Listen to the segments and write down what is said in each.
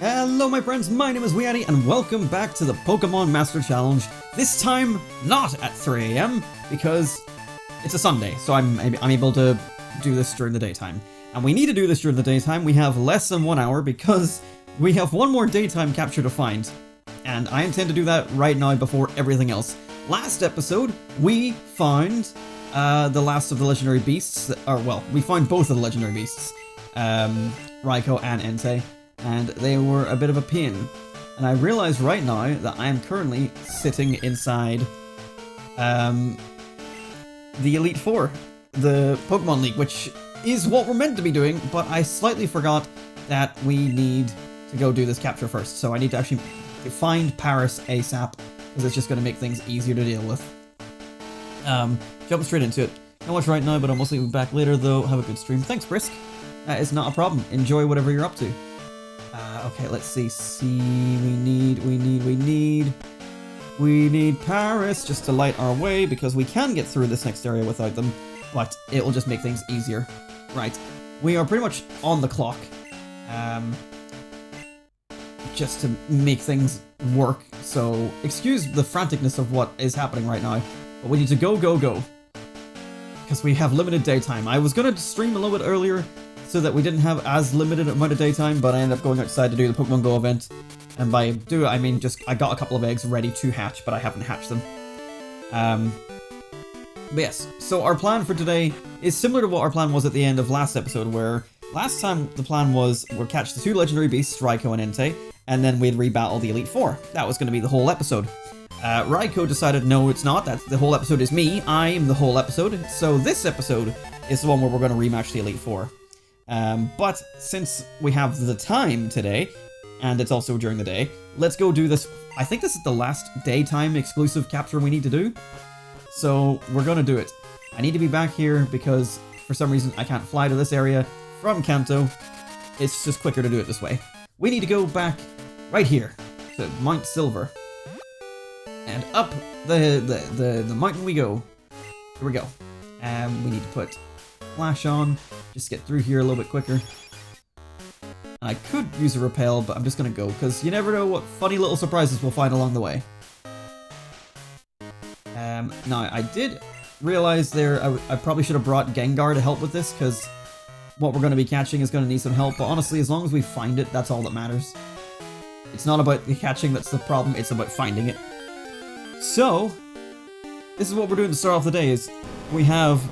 Hello my friends, my name is WeeAddy and welcome back to the Pokemon Master Challenge. This time, not at 3 AM, because it's a Sunday, so I'm able to do this during the daytime. And we need to do this during the daytime. We have less than 1 hour because we have one more daytime capture to find. And I intend to do that right now before everything else. Last episode, we found the last of the Legendary Beasts, we found both of the Legendary Beasts, Raikou and Entei. And they were a bit of a pain. And I realize right now that I am currently sitting inside the Elite Four, the Pokemon League, which is what we're meant to be doing, but I slightly forgot that we need to go do this capture first. So I need to actually find Paris ASAP, because it's just going to make things easier to deal with. Jump straight into it. Not much right now, but I'll mostly be back later though. Have a good stream. Thanks, Brisk. That is not a problem. Enjoy whatever you're up to. Okay, let's see. We need Paris just to light our way, because we can get through this next area without them, but it will just make things easier. Right, we are pretty much on the clock, just to make things work, so excuse the franticness of what is happening right now, but we need to go, because we have limited daytime. I was going to stream a little bit earlier, so that we didn't have as limited amount of daytime, but I ended up going outside to do the Pokemon Go event. And by do it, I mean I got a couple of eggs ready to hatch, but I haven't hatched them. But yes, so our plan for today is similar to what our plan was at the end of last episode, where last time the plan was we'd catch the two Legendary Beasts, Raikou and Entei, and then we'd rebattle the Elite Four. That was going to be the whole episode. Raikou decided, no, it's not. The whole episode is me. I am the whole episode. So this episode is the one where we're going to rematch the Elite Four. But since we have the time today, and it's also during the day, let's go do this. I think this is the last daytime exclusive capture we need to do. So we're gonna do it. I need to be back here because for some reason I can't fly to this area from Kanto. It's just quicker to do it this way. We need to go back right here to Mount Silver. And up the mountain we go. Here we go. And we need to put Flash on, just get through here a little bit quicker. I could use a repel, but I'm just gonna go, because you never know what funny little surprises we'll find along the way. Now, I did realize there, I probably should have brought Gengar to help with this, because what we're going to be catching is going to need some help, but honestly, as long as we find it, that's all that matters. It's not about the catching that's the problem, it's about finding it. So, this is what we're doing to start off the day, is we have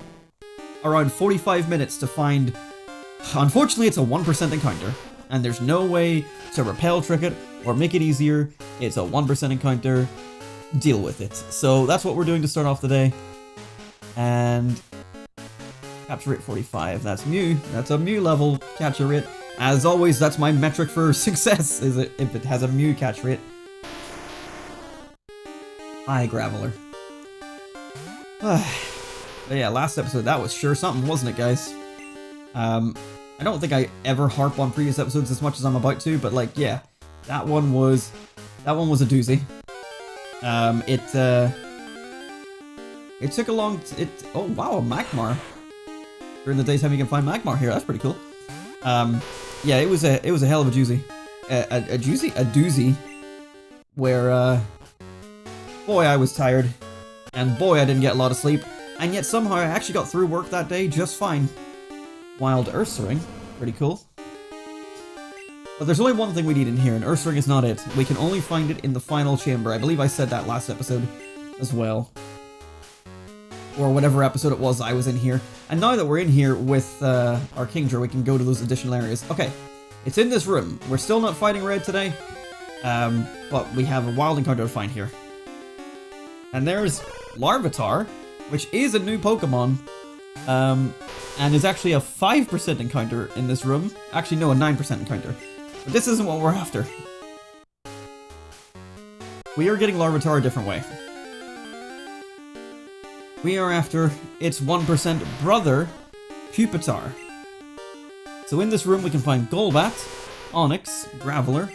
around 45 minutes to find. Unfortunately, it's a 1% encounter, and there's no way to repel trick it or make it easier. It's a 1% encounter. Deal with it. So that's what we're doing to start off the day. And capture rate 45. That's Mew. That's a Mew level capture rate. As always, that's my metric for success, is it if it has a Mew catch rate. Hi, Graveler. But yeah, last episode, that was sure something, wasn't it, guys? I don't think I ever harp on previous episodes as much as I'm about to, but like, yeah, that one was a doozy. It took a long, oh wow, a Magmar. During the daytime you can find Magmar here, that's pretty cool. Yeah, it was a hell of a doozy. A doozy, where, boy, I was tired, and boy, I didn't get a lot of sleep. And yet somehow I actually got through work that day just fine. Wild Ursaring, pretty cool. But there's only one thing we need in here, and Ursaring is not it. We can only find it in the final chamber. I believe I said that last episode as well. Or whatever episode it was I was in here. And now that we're in here with our Kingdra, we can go to those additional areas. Okay, it's in this room. We're still not fighting Red today, but we have a wild encounter to find here. And there's Larvitar, which is a new Pokemon, and is actually a 5% encounter in this room. Actually, no, a 9% encounter. But this isn't what we're after. We are getting Larvitar a different way. We are after its 1% brother, Pupitar. So in this room we can find Golbat, Onix, Graveler,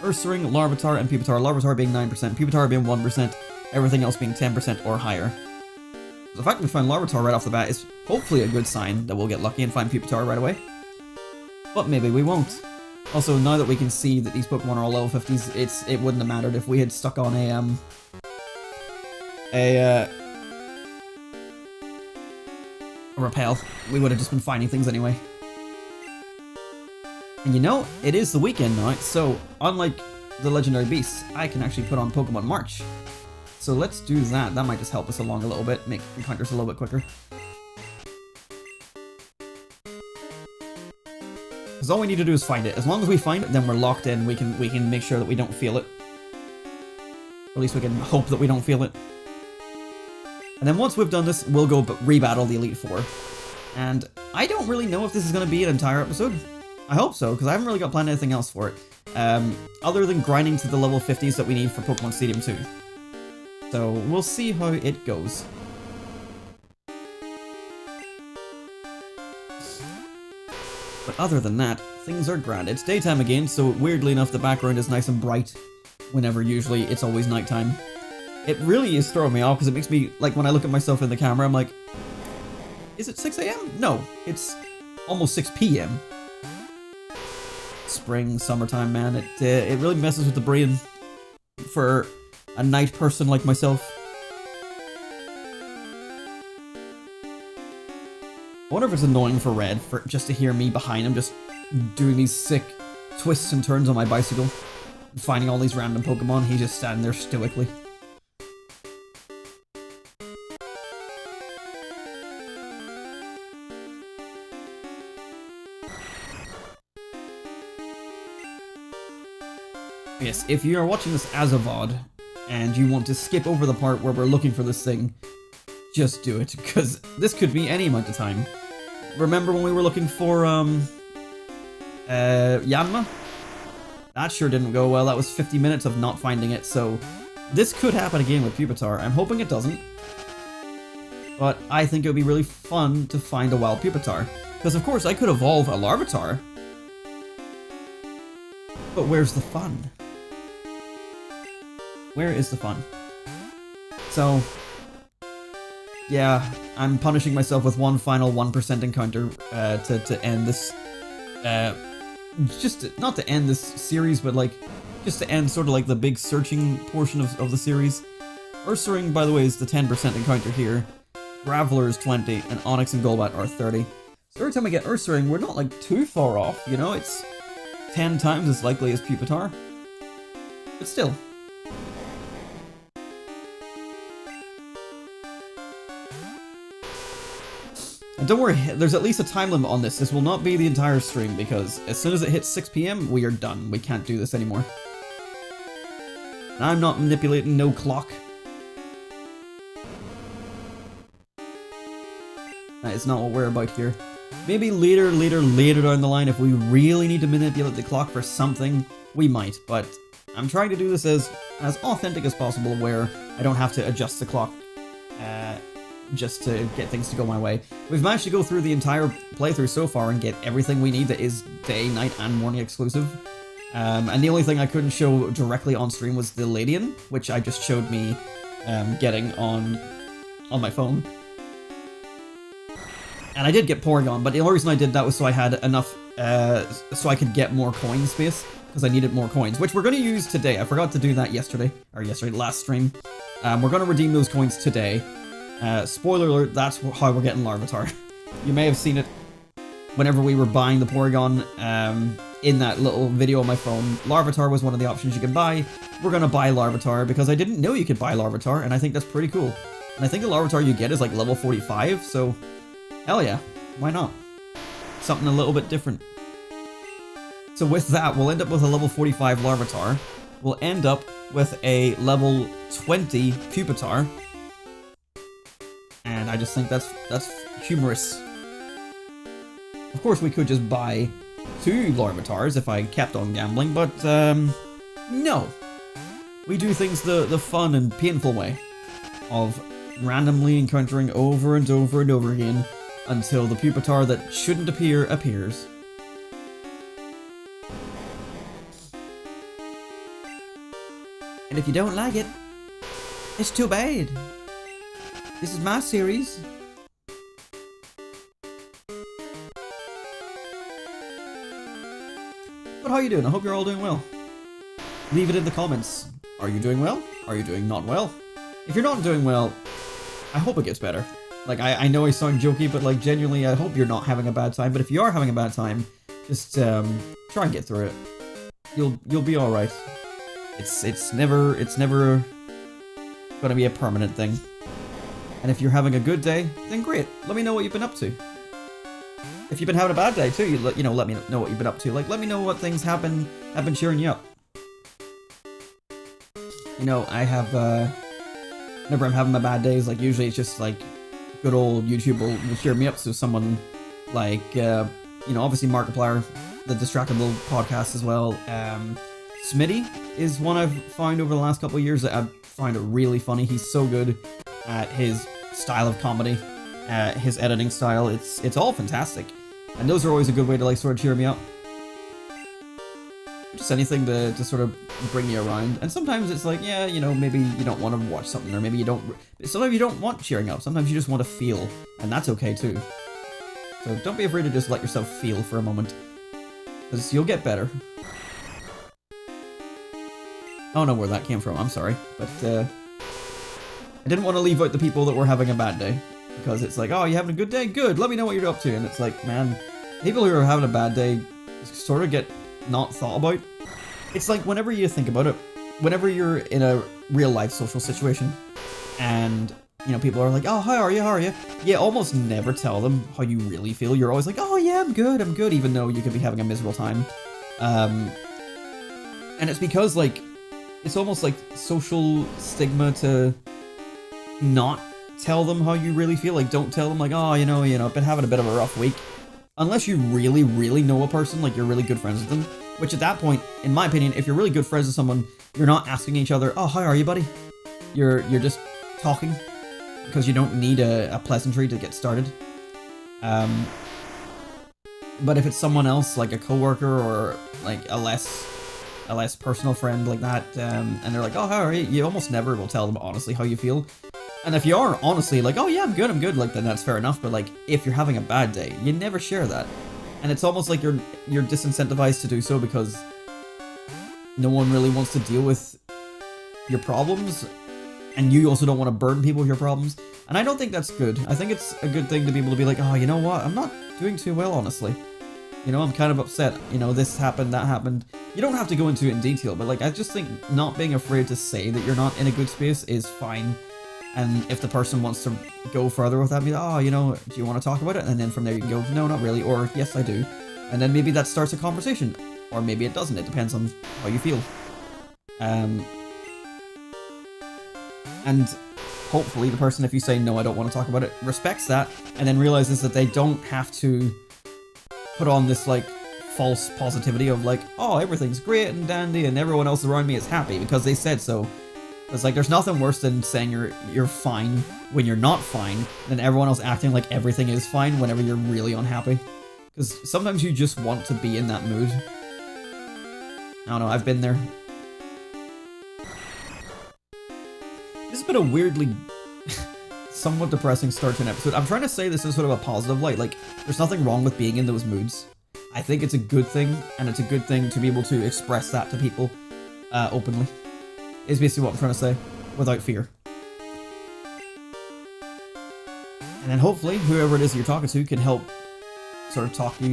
Ursaring, Larvitar, and Pupitar. Larvitar being 9%, Pupitar being 1%, everything else being 10% or higher. The fact that we find Larvitar right off the bat is hopefully a good sign that we'll get lucky and find Pupitar right away. But maybe we won't. Also, now that we can see that these Pokemon are all level 50s, it wouldn't have mattered if we had stuck on a repel. We would have just been finding things anyway. And you know, it is the weekend now, so unlike the Legendary Beasts, I can actually put on Pokemon March. So let's do that. That might just help us along a little bit, make encounters a little bit quicker. Because all we need to do is find it. As long as we find it, then we're locked in. We can make sure that we don't feel it. Or at least we can hope that we don't feel it. And then once we've done this, we'll go rebattle the Elite Four. And I don't really know if this is going to be an entire episode. I hope so, because I haven't really got planned anything else for it. Other than grinding to the level 50s that we need for Pokemon Stadium 2. So we'll see how it goes. But other than that, things are grand. It's daytime again, so weirdly enough, the background is nice and bright. Whenever usually it's always nighttime. It really is throwing me off because it makes me, like, when I look at myself in the camera, I'm like, is it 6 AM? No, it's almost 6 PM. Spring, summertime, man, it really messes with the brain for a night person like myself. I wonder if it's annoying for Red just to hear me behind him just doing these sick twists and turns on my bicycle, finding all these random Pokemon. He's just standing there stoically. Yes, if you are watching this as a VOD, and you want to skip over the part where we're looking for this thing, just do it, because this could be any amount of time. Remember when we were looking for, Yanma? That sure didn't go well. That was 50 minutes of not finding it, so this could happen again with Pupitar. I'm hoping it doesn't, but I think it would be really fun to find a wild Pupitar, because of course I could evolve a Larvitar, but where's the fun? Where is the fun? So, yeah, I'm punishing myself with one final 1% encounter to end this, not to end this series, but like, just to end sort of like the big searching portion of the series. Ursaring, by the way, is the 10% encounter here. Graveler is 20, and Onix and Golbat are 30. So every time I get Ursaring, we're not like too far off, you know, it's 10 times as likely as Pupitar. But still. And don't worry, there's at least a time limit on this. This will not be the entire stream, because as soon as it hits 6 PM, we are done. We can't do this anymore. And I'm not manipulating no clock. That is not what we're about here. Maybe later down the line, if we really need to manipulate the clock for something, we might. But I'm trying to do this as authentic as possible, where I don't have to adjust the clock just to get things to go my way. We've managed to go through the entire playthrough so far and get everything we need that is day, night, and morning exclusive. And the only thing I couldn't show directly on stream was the Ladian, which I just showed me getting on my phone. And I did get Porygon, but the only reason I did that was so I had enough, so I could get more coin space, because I needed more coins, which we're going to use today. I forgot to do that last stream. We're going to redeem those coins today. Spoiler alert, that's how we're getting Larvitar. You may have seen it whenever we were buying the Porygon in that little video on my phone. Larvitar was one of the options you could buy. We're going to buy Larvitar because I didn't know you could buy Larvitar, and I think that's pretty cool. And I think the Larvitar you get is like level 45, so hell yeah, why not? Something a little bit different. So with that, we'll end up with a level 45 Larvitar. We'll end up with a level 20 Pupitar. And I just think that's humorous. Of course, we could just buy 2 Larvitars if I kept on gambling, but no. We do things the fun and painful way of randomly encountering over and over and over again until the Pupitar that shouldn't appear appears. And if you don't like it, it's too bad. This is my series. But how you doing? I hope you're all doing well. Leave it in the comments. Are you doing well? Are you doing not well? If you're not doing well, I hope it gets better. Like, I know I sound jokey, but like, genuinely, I hope you're not having a bad time. But if you are having a bad time, just try and get through it. You'll be all right. It's never gonna be a permanent thing. And if you're having a good day, then great. Let me know what you've been up to. If you've been having a bad day too, let me know what you've been up to. Like, let me know what things have been cheering you up. You know, I have whenever I'm having my bad days, like usually it's just like good old YouTube will cheer me up. So someone like you know, obviously Markiplier, the Distractable podcast as well. Smitty is one I've found over the last couple of years that I find it really funny. He's so good at his style of comedy, his editing style. It's all fantastic, and those are always a good way to like sort of cheer me up. Just anything to sort of bring me around. And sometimes it's like, yeah, you know, maybe you don't want to watch something, or maybe you don't. Sometimes you don't want cheering up. Sometimes you just want to feel, and that's okay too. So don't be afraid to just let yourself feel for a moment, because you'll get better. I don't know where that came from, I'm sorry, but I didn't want to leave out the people that were having a bad day, because it's like, oh, you having a good day? Good, let me know what you're up to. And it's like, man, people who are having a bad day sort of get not thought about. It's like, whenever you think about it, whenever you're in a real life social situation, and, you know, people are like, oh, how are you? You almost never tell them how you really feel. You're always like, oh yeah, I'm good, even though you could be having a miserable time. And it's because, like, it's almost like social stigma to not tell them how you really feel. Like, don't tell them like, oh, you know, I've been having a bit of a rough week. Unless you really, really know a person, like you're really good friends with them. Which at that point, in my opinion, if you're really good friends with someone, you're not asking each other, oh, how are you, buddy? You're just talking, because you don't need a pleasantry to get started. But if it's someone else, like a coworker or like a less personal friend like that, and they're like, oh, how are you? You almost never will tell them honestly how you feel. And if you are honestly like, oh yeah, I'm good, like, then that's fair enough. But like, if you're having a bad day, you never share that. And it's almost like you're disincentivized to do so, because no one really wants to deal with your problems, and you also don't want to burden people with your problems. And I don't think that's good. I think it's a good thing to be able to be like, oh, you know what? I'm not doing too well, honestly. You know, I'm kind of upset. You know, this happened, that happened. You don't have to go into it in detail, but like, I just think not being afraid to say that you're not in a good space is fine. And if the person wants to go further with that, be like, oh, you know, do you want to talk about it? And then from there you can go, no, not really, or yes, I do. And then maybe that starts a conversation, or maybe it doesn't. It depends on how you feel. And hopefully the person, if you say, no, I don't want to talk about it, respects that, and then realizes that they don't have to put on this, like, false positivity of, like, oh, everything's great and dandy and everyone else around me is happy because they said so. It's like, there's nothing worse than saying you're fine when you're not fine, than everyone else acting like everything is fine whenever you're really unhappy. Because sometimes you just want to be in that mood. I don't know, I've been there. This has been a weirdly somewhat depressing start to an episode. I'm trying to say this is sort of a positive light. Like, there's nothing wrong with being in those moods. I think it's a good thing, and it's a good thing to be able to express that to people openly. Is basically what I'm trying to say, without fear. And then hopefully, whoever it is you're talking to can help sort of talk with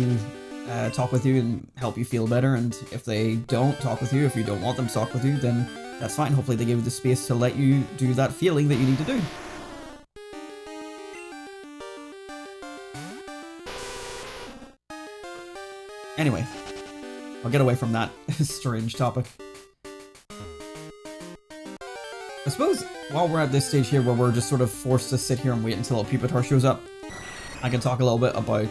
you and help you feel better. And if they don't talk with you, if you don't want them to talk with you, then that's fine. Hopefully they give you the space to let you do that feeling that you need to do. Anyway, I'll get away from that strange topic. I suppose while we're at this stage here where we're just sort of forced to sit here and wait until a Pupitar shows up, I can talk a little bit about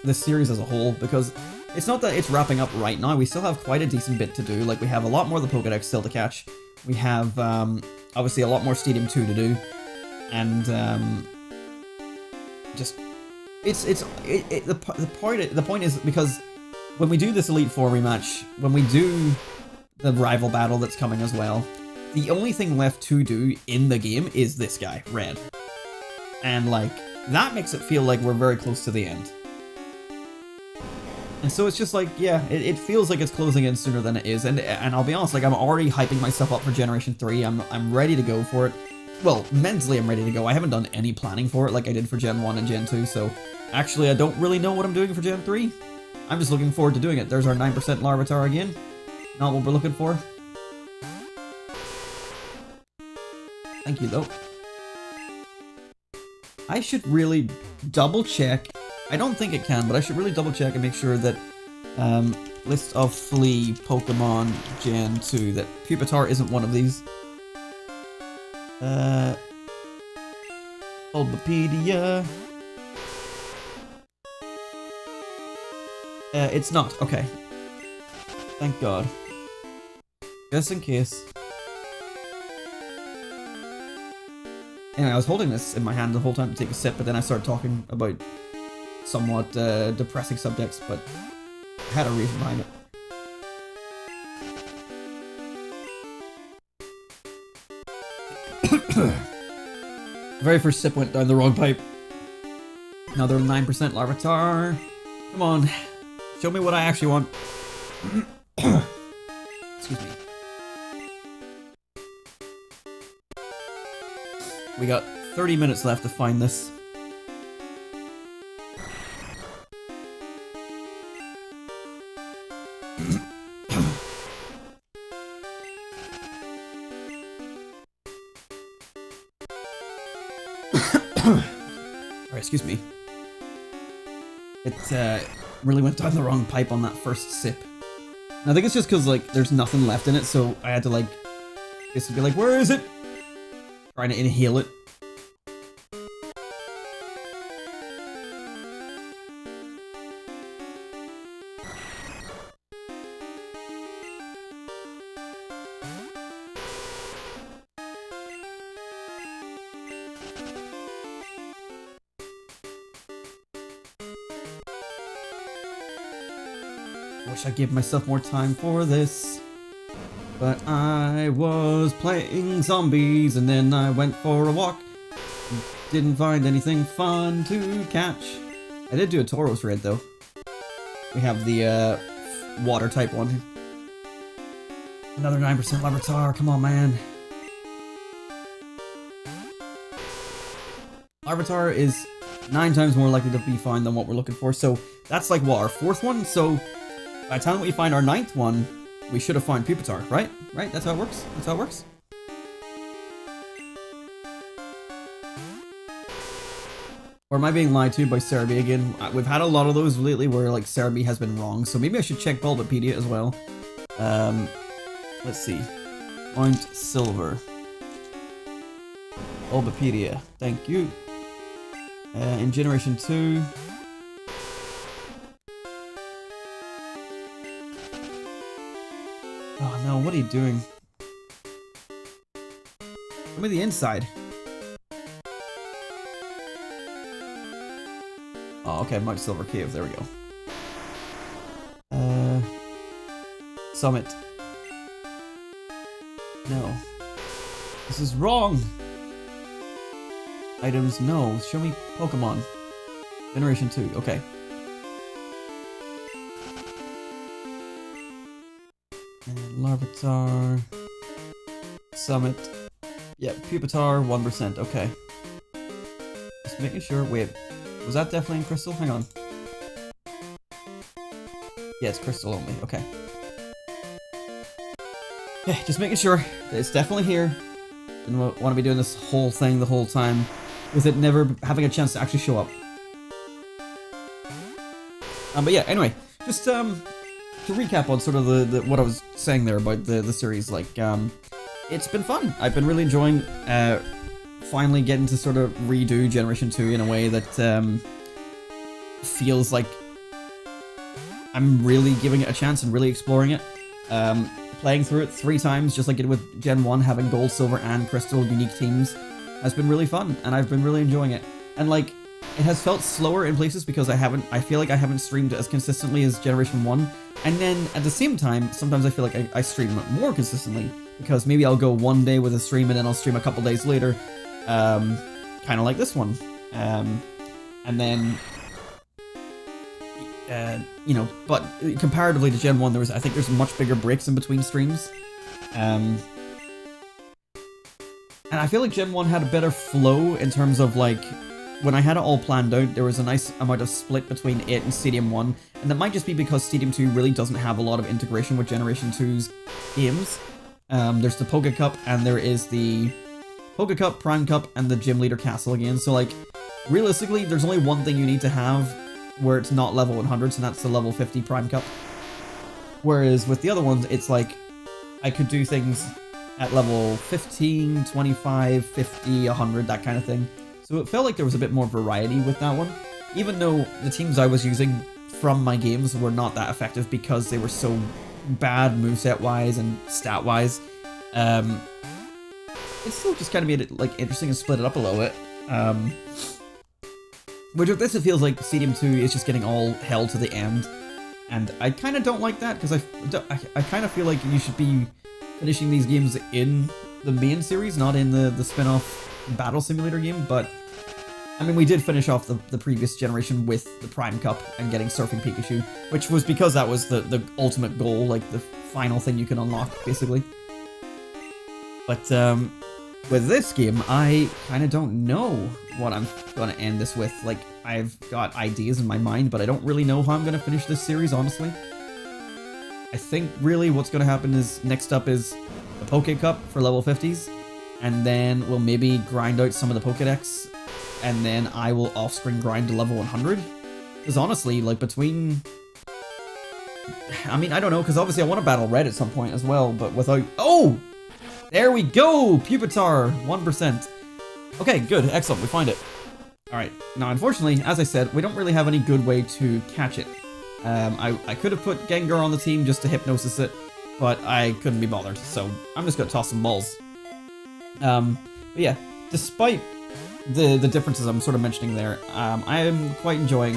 this series as a whole, because it's not that it's wrapping up right now. We still have quite a decent bit to do. Like, we have a lot more of the Pokédex still to catch. We have obviously a lot more Stadium 2 to do, and just the point is, because when we do this Elite Four rematch, when we do the rival battle that's coming as well, the only thing left to do in the game is this guy, Red. And, like, that makes it feel like we're very close to the end. And so it's just like, yeah, it feels like it's closing in sooner than it is. And I'll be honest, like, I'm already hyping myself up for Generation 3. I'm ready to go for it. Well, mentally I'm ready to go. I haven't done any planning for it like I did for Gen 1 and Gen 2, so actually I don't really know what I'm doing for Gen 3. I'm just looking forward to doing it. There's our 9% Larvitar again. Not what we're looking for. Thank you, though. I should really double check. I don't think it can, but I should really double check and make sure that list of flea Pokemon Gen 2, that Pupitar isn't one of these. Bulbapedia. It's not. Okay. Thank God. Just in case. Anyway, I was holding this in my hand the whole time to take a sip, but then I started talking about somewhat depressing subjects, but I had a reason behind it. Very first sip went down the wrong pipe. Another 9% Larvitar. Come on. Show me what I actually want. Excuse me. We got 30 minutes left to find this. Alright, excuse me. It really went down the wrong pipe on that first sip. And I think it's just because, like, there's nothing left in it, so I had to, like, basically be like, where is it? Trying to inhale it. Wish I gave myself more time for this. But I was playing zombies and then I went for a walk. Didn't find anything fun to catch. I did do a Tauros raid though. We have the water type one. Another 9% Larvitar, come on man. Larvitar is 9 times more likely to be found than what we're looking for, so that's like what, our 4th one? So by the time we find our 9th one, we should have found Pupitar, right? Right? That's how it works? That's how it works? Or am I being lied to by Cerebi again? We've had a lot of those lately where, like, Cerebi has been wrong, so maybe I should check Bulbapedia as well. Let's see. Mount Silver. Bulbapedia. Thank you. In Generation 2... Oh no, what are you doing? Show me the inside. Oh, okay, Mount Silver Cave, there we go. Summit. No. This is wrong! Items, no. Show me Pokemon. Generation 2, okay. And Larvitar. Summit. Yeah, Pupitar, 1%, okay. Just making sure, wait. Was that definitely in Crystal? Hang on. Yeah, it's Crystal only, okay. Okay, just making sure that it's definitely here. Didn't want to be doing this whole thing the whole time with it never having a chance to actually show up. But yeah, anyway, just to recap on sort of the what I was saying there about the series, like, it's been fun. I've been really enjoying finally getting to sort of redo Generation 2 in a way that feels like I'm really giving it a chance and really exploring it. Playing through it 3 times, just like I did with Gen 1, having Gold, Silver, and Crystal unique teams, has been really fun, and I've been really enjoying it. And like, it has felt slower in places because I feel like I haven't streamed as consistently as Generation 1, and then at the same time, sometimes I feel like I stream more consistently, because maybe I'll go one day with a stream and then I'll stream a couple days later, kind of like this one. And then You know, but comparatively to Gen 1, I think there's much bigger breaks in between streams. And I feel like Gen 1 had a better flow in terms of, like, when I had it all planned out, there was a nice amount of split between it and Stadium 1, and that might just be because Stadium 2 really doesn't have a lot of integration with Generation 2's games. There's the Poké Cup, and there is the Poké Cup, Prime Cup, and the Gym Leader Castle again, so, like, realistically, there's only one thing you need to have where it's not level 100s, and that's the level 50 Prime Cup. Whereas with the other ones, it's like, I could do things at level 15, 25, 50, 100, that kind of thing. So it felt like there was a bit more variety with that one, even though the teams I was using from my games were not that effective because they were so bad moveset-wise and stat-wise. It still just kind of made it, like, interesting and split it up a little bit. Which with this, it feels like Stadium 2 is just getting all held to the end. And I kind of don't like that, because I kind of feel like you should be finishing these games in the main series, not in the spin-off Battle Simulator game, but I mean, we did finish off the previous generation with the Prime Cup and getting Surfing Pikachu, which was because that was the ultimate goal, like the final thing you can unlock, basically. But with this game, I kind of don't know what I'm going to end this with. Like, I've got ideas in my mind, but I don't really know how I'm going to finish this series, honestly. I think really what's going to happen is, next up is the Poké Cup for level 50s, and then we'll maybe grind out some of the Pokédex, and then I will off-screen grind to level 100. Because honestly, like, between... I mean, I don't know, because obviously I want to battle Red at some point as well, but without... Oh! There we go! Pupitar! 1%. Okay, good. Excellent. We find it. Alright. Now, unfortunately, as I said, we don't really have any good way to catch it. I could have put Gengar on the team just to hypnosis it, but I couldn't be bothered, so I'm just going to toss some balls. But yeah, despite the differences I'm sort of mentioning there, I am quite enjoying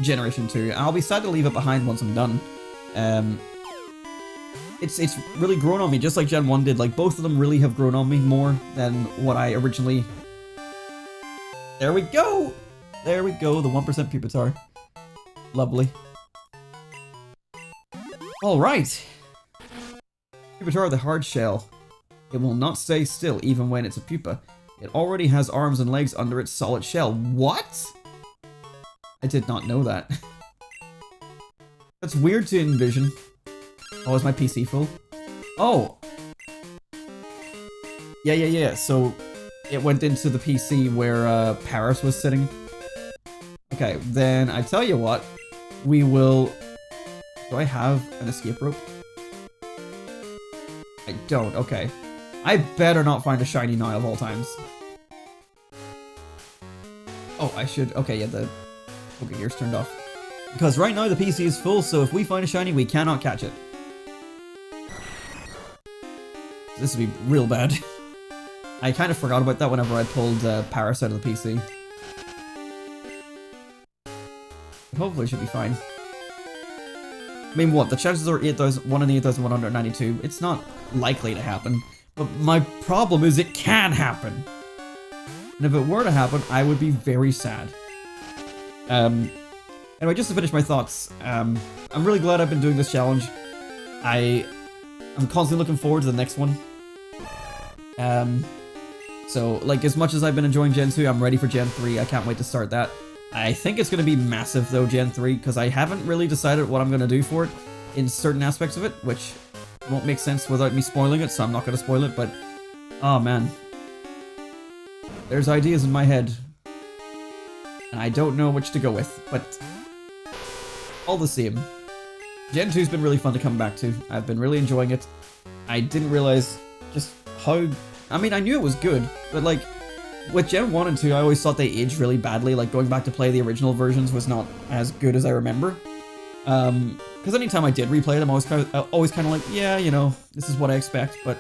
Generation 2. I'll be sad to leave it behind once I'm done. It's really grown on me, just like Gen 1 did. Like, both of them really have grown on me more than what I originally... There we go! There we go, the 1% Pupitar. Lovely. Alright! Pupitar, the hard shell. It will not stay still even when it's a pupa. It already has arms and legs under its solid shell. What? I did not know that. That's weird to envision. Oh, is my PC full? Oh! Yeah. So, it went into the PC where Paris was sitting. Okay, then I tell you what. We will... Do I have an escape rope? I don't, okay. I better not find a shiny now of all times. Oh, I should... Okay, yeah, the Poké Gear's turned off. Because right now the PC is full, so if we find a shiny, we cannot catch it. This would be real bad. I kind of forgot about that whenever I pulled Paris out of the PC. Hopefully it should be fine. I mean, what? The chances are 1 in 8,192. It's not likely to happen. But my problem is it can happen. And if it were to happen, I would be very sad. Anyway, just to finish my thoughts, I'm really glad I've been doing this challenge. I'm constantly looking forward to the next one. So, like, as much as I've been enjoying Gen 2, I'm ready for Gen 3. I can't wait to start that. I think it's going to be massive, though, Gen 3, because I haven't really decided what I'm going to do for it in certain aspects of it, which won't make sense without me spoiling it, so I'm not going to spoil it, but... Oh, man. There's ideas in my head. And I don't know which to go with, but... all the same. Gen 2's been really fun to come back to. I've been really enjoying it. I didn't realize just how... I mean, I knew it was good, but, like... with Gen 1 and 2, I always thought they aged really badly. Like, going back to play the original versions was not as good as I remember. Because anytime I did replay them, I was always kind of like, yeah, you know, this is what I expect. But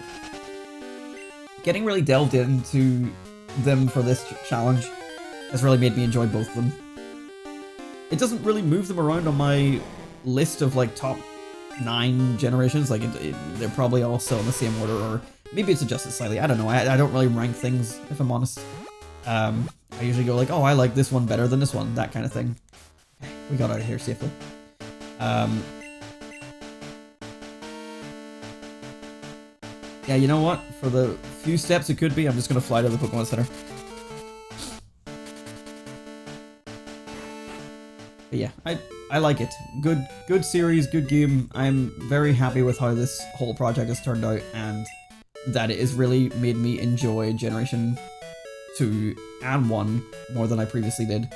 getting really delved into them for this challenge has really made me enjoy both of them. It doesn't really move them around on my list of, like, top 9 generations. Like, they're probably all still in the same order, or maybe it's adjusted slightly. I don't know. I don't really rank things, if I'm honest. I usually go like, oh, I like this one better than this one, that kind of thing. we got out of here safely. Yeah, you know what? For the few steps it could be, I'm just gonna fly to the Pokemon Center. But yeah, I like it. Good series, good game. I'm very happy with how this whole project has turned out, and that it has really made me enjoy Generation 2 and 1 more than I previously did.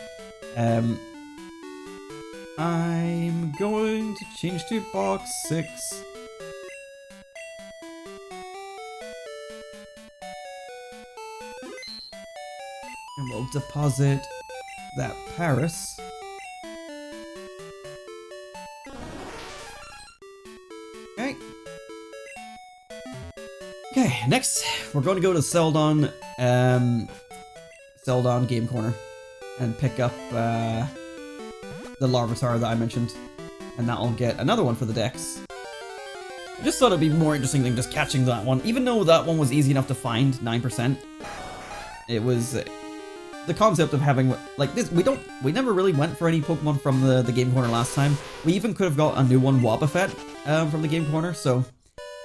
I'm going to change to box 6. And we'll deposit that Paris. Okay, next we're going to go to Celadon Game Corner and pick up the Larvitar that I mentioned, and that'll get another one for the Dex. I just thought it'd be more interesting than just catching that one, even though that one was easy enough to find, 9%. It was the concept of having like this. We never really went for any Pokemon from the Game Corner last time. We even could have got a new one, Wobbuffet, from the Game Corner, so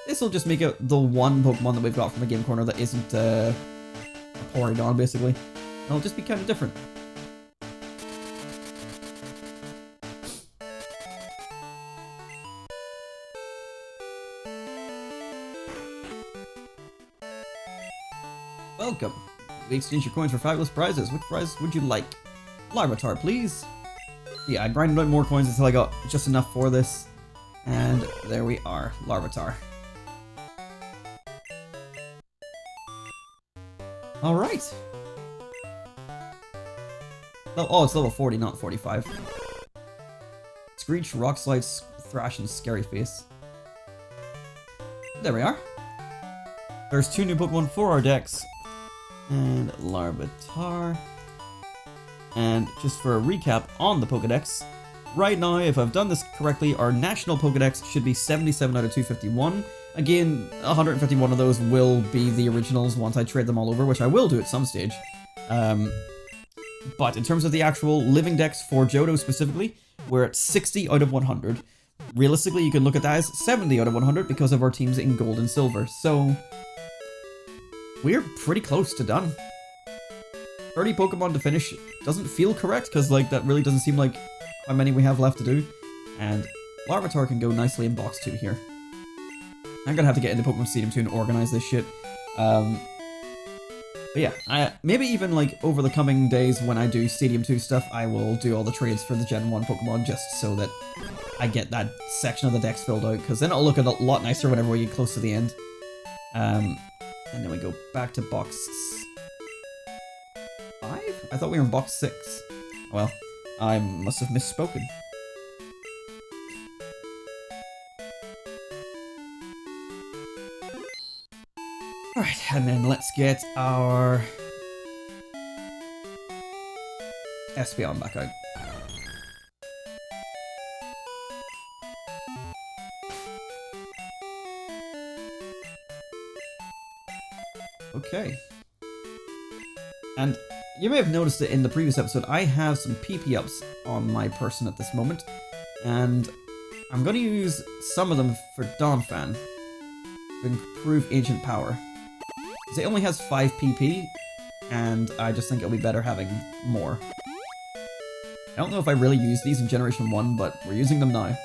this will just make it the one Pokemon that we've got from the Game Corner that isn't a Porygon, basically. It'll just be kind of different. Welcome. We exchange your coins for fabulous prizes. Which prize would you like? Larvitar, please. Yeah, I grinded out more coins until I got just enough for this. And there we are, Larvitar. Alright. Oh, it's level 40, not 45. Screech, Rock Slide, Thrash, and Scary Face. There we are. There's 2 new Pokemon for our decks. And Larvitar. And just for a recap on the Pokedex, right now, if I've done this correctly, our national Pokedex should be 77 out of 251. Again, 151 of those will be the originals once I trade them all over, which I will do at some stage. But in terms of the actual Living Dex for Johto specifically, we're at 60 out of 100. Realistically, you can look at that as 70 out of 100 because of our teams in Gold and Silver. So we're pretty close to done. 30 Pokemon to finish doesn't feel correct, because like that really doesn't seem like how many we have left to do. And Larvitar can go nicely in box 2 here. I'm gonna have to get into Pokemon Stadium 2 and organize this shit. But yeah, maybe even like over the coming days when I do Stadium 2 stuff, I will do all the trades for the Gen 1 Pokemon just so that I get that section of the decks filled out, because then it'll look a lot nicer whenever we get close to the end. And then we go back to box 5? I thought we were in box 6. Well, I must have misspoken. Alright, and then let's get our Espeon back out. Okay. And you may have noticed it in the previous episode, I have some PP ups on my person at this moment, and I'm going to use some of them for Donphan to improve Ancient Power. It only has 5 PP, and I just think it'll be better having more. I don't know if I really used these in Generation 1, but we're using them now.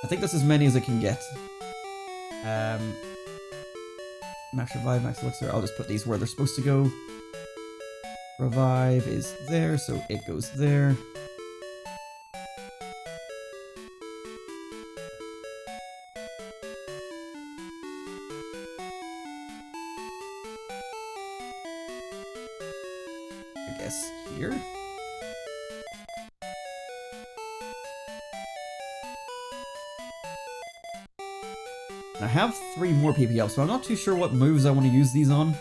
I think that's as many as it can get. Max Revive, Max Elixir, I'll just put these where they're supposed to go. Revive is there, so it goes there. I guess here? I have 3 more PP ups, so I'm not too sure what moves I want to use these on.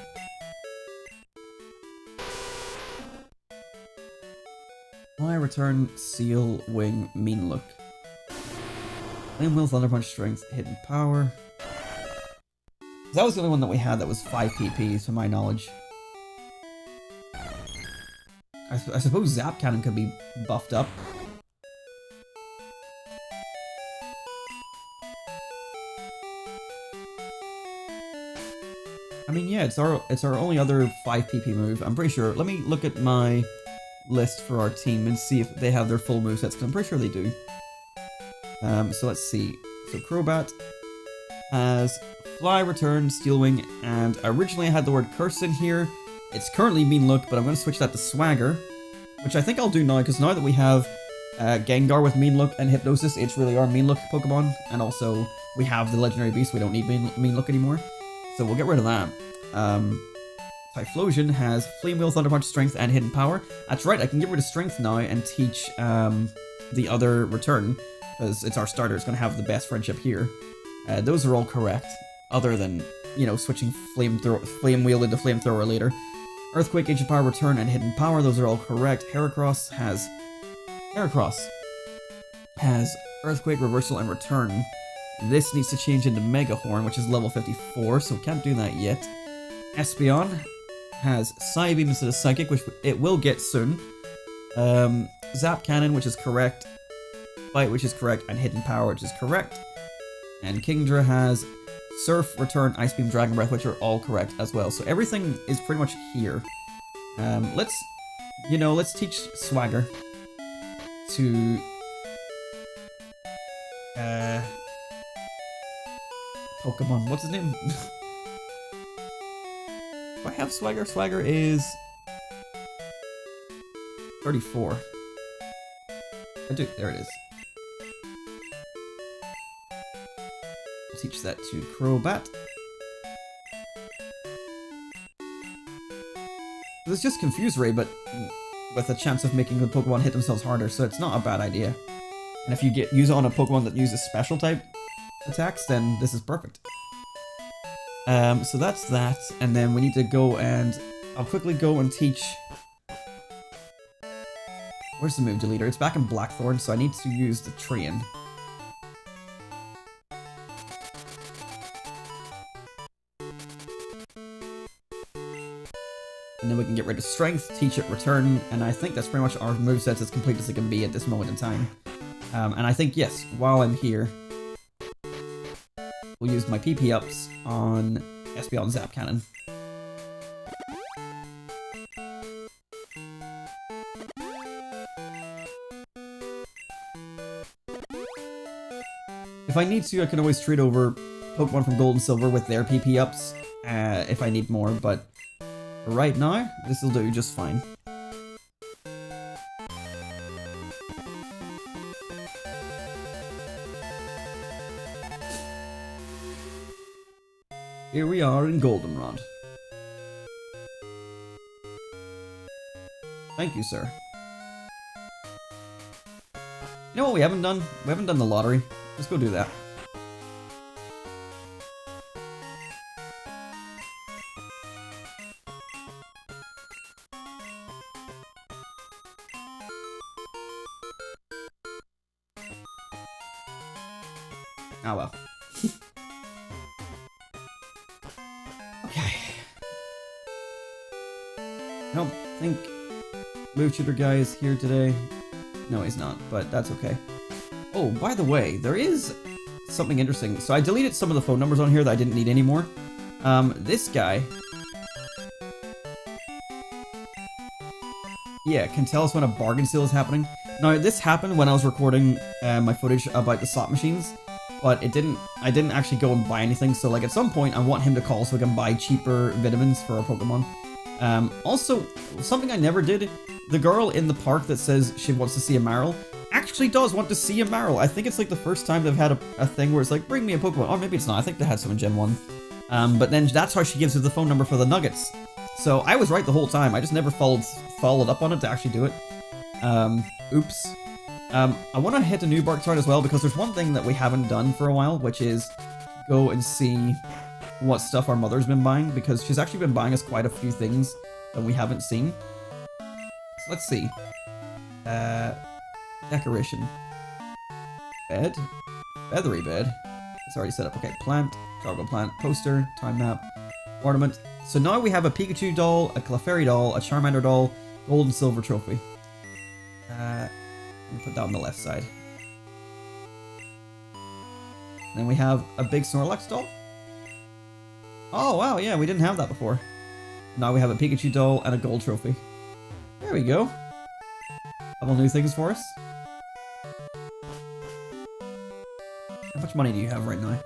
Fly, Return, Seal, Wing, Mean Look. Flame Will, Thunder Punch, Strength, Hidden Power. That was the only one that we had that was 5 PP, to my knowledge. I suppose Zap Cannon could be buffed up. I mean, yeah, it's our only other 5 PP move. I'm pretty sure. Let me look at my list for our team and see if they have their full movesets, because I'm pretty sure they do. So let's see. So Crobat has Fly, Return, Steel Wing, and originally I had the word Curse in here. It's currently Mean Look, but I'm going to switch that to Swagger, which I think I'll do now, because now that we have Gengar with Mean Look and Hypnosis, it's really our Mean Look Pokemon, and also we have the Legendary Beast, we don't need Mean Look anymore. So we'll get rid of that. Typhlosion has Flame Wheel, Thunder Punch, Strength, and Hidden Power. That's right, I can get rid of Strength now and teach the other Return, because it's our starter, it's going to have the best friendship here. Those are all correct, other than, you know, switching Flame Wheel into Flamethrower later. Earthquake, Ancient Power, Return, and Hidden Power, those are all correct. Heracross has Earthquake, Reversal, and Return. This needs to change into Mega Horn, which is level 54, so can't do that yet. Espeon has Psybeam instead of Psychic, which it will get soon. Zap Cannon, which is correct. Bite, which is correct, and Hidden Power, which is correct. And Kingdra has Surf, Return, Ice Beam, Dragon Breath, which are all correct as well. So everything is pretty much here. Let's teach Swagger to Pokemon. What's his name? Do I have Swagger? Swagger is 34. I do. There it is. I'll teach that to Crobat. This is just Confuse Ray, but with a chance of making the Pokemon hit themselves harder, so it's not a bad idea. And if you use it on a Pokemon that uses special type attacks, then this is perfect. So that's that, and then we need to go and I'll quickly go and teach. Where's the move deleter? It's back in Blackthorn, so I need to use the train. And then we can get rid of Strength, teach it Return, and I think that's pretty much our movesets as complete as it can be at this moment in time. And I think, yes, while I'm here, we'll use my PP ups on Espeon Zap Cannon. If I need to, I can always trade over Pokemon from Gold and Silver with their PP ups if I need more, but right now, this will do just fine. Here we are in Goldenrod. Thank you, sir. You know what we haven't done? We haven't done the lottery. Let's go do that. Oh well. Okay. I don't think Move Shooter Guy is here today. No, he's not, but that's okay. Oh, by the way, there is something interesting. So I deleted some of the phone numbers on here that I didn't need anymore. This guy, yeah, can tell us when a bargain sale is happening. Now, this happened when I was recording my footage about the slot machines, but I didn't actually go and buy anything. So, like, at some point, I want him to call so we can buy cheaper vitamins for our Pokemon. Also, something I never did, the girl in the park that says she wants to see a Marill actually does want to see a Marill. I think it's like the first time they've had a thing where it's like, bring me a Pokemon. Or maybe it's not. I think they had some in Gen 1. But then that's how she gives her the phone number for the Nuggets. So I was right the whole time. I just never followed up on it to actually do it. Oops. I want to hit a new Bark chart as well, because there's one thing that we haven't done for a while, which is go and see what stuff our mother's been buying, because she's actually been buying us quite a few things that we haven't seen. So let's see. Decoration. Bed. Feathery bed. It's already set up. Okay, plant. Toggle plant. Poster. Time map. Ornament. So now we have a Pikachu doll, a Clefairy doll, a Charmander doll, Gold and silver trophy. Let me put that on the left side. Then we have a big Snorlax doll. Oh wow, yeah, we didn't have that before. Now we have a Pikachu doll and a gold trophy. There we go. Couple new things for us. How much money do you have right now?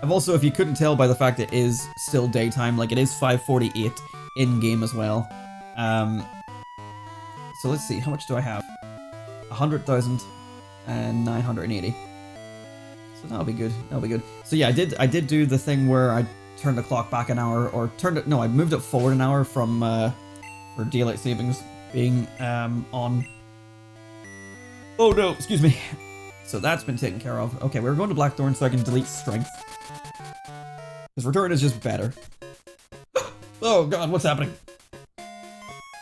I've also, if you couldn't tell by the fact it is still daytime, like it is 5:48 in-game as well. So let's see, how much do I have? 100,980. So that'll be good. That'll be good. So yeah, I did do the thing where I turned the clock back an hour, or I moved it forward an hour from for daylight savings being on. Oh no, excuse me. So that's been taken care of. Okay, we're going to Blackthorn so I can delete strength. Because return is just better. Oh god, what's happening?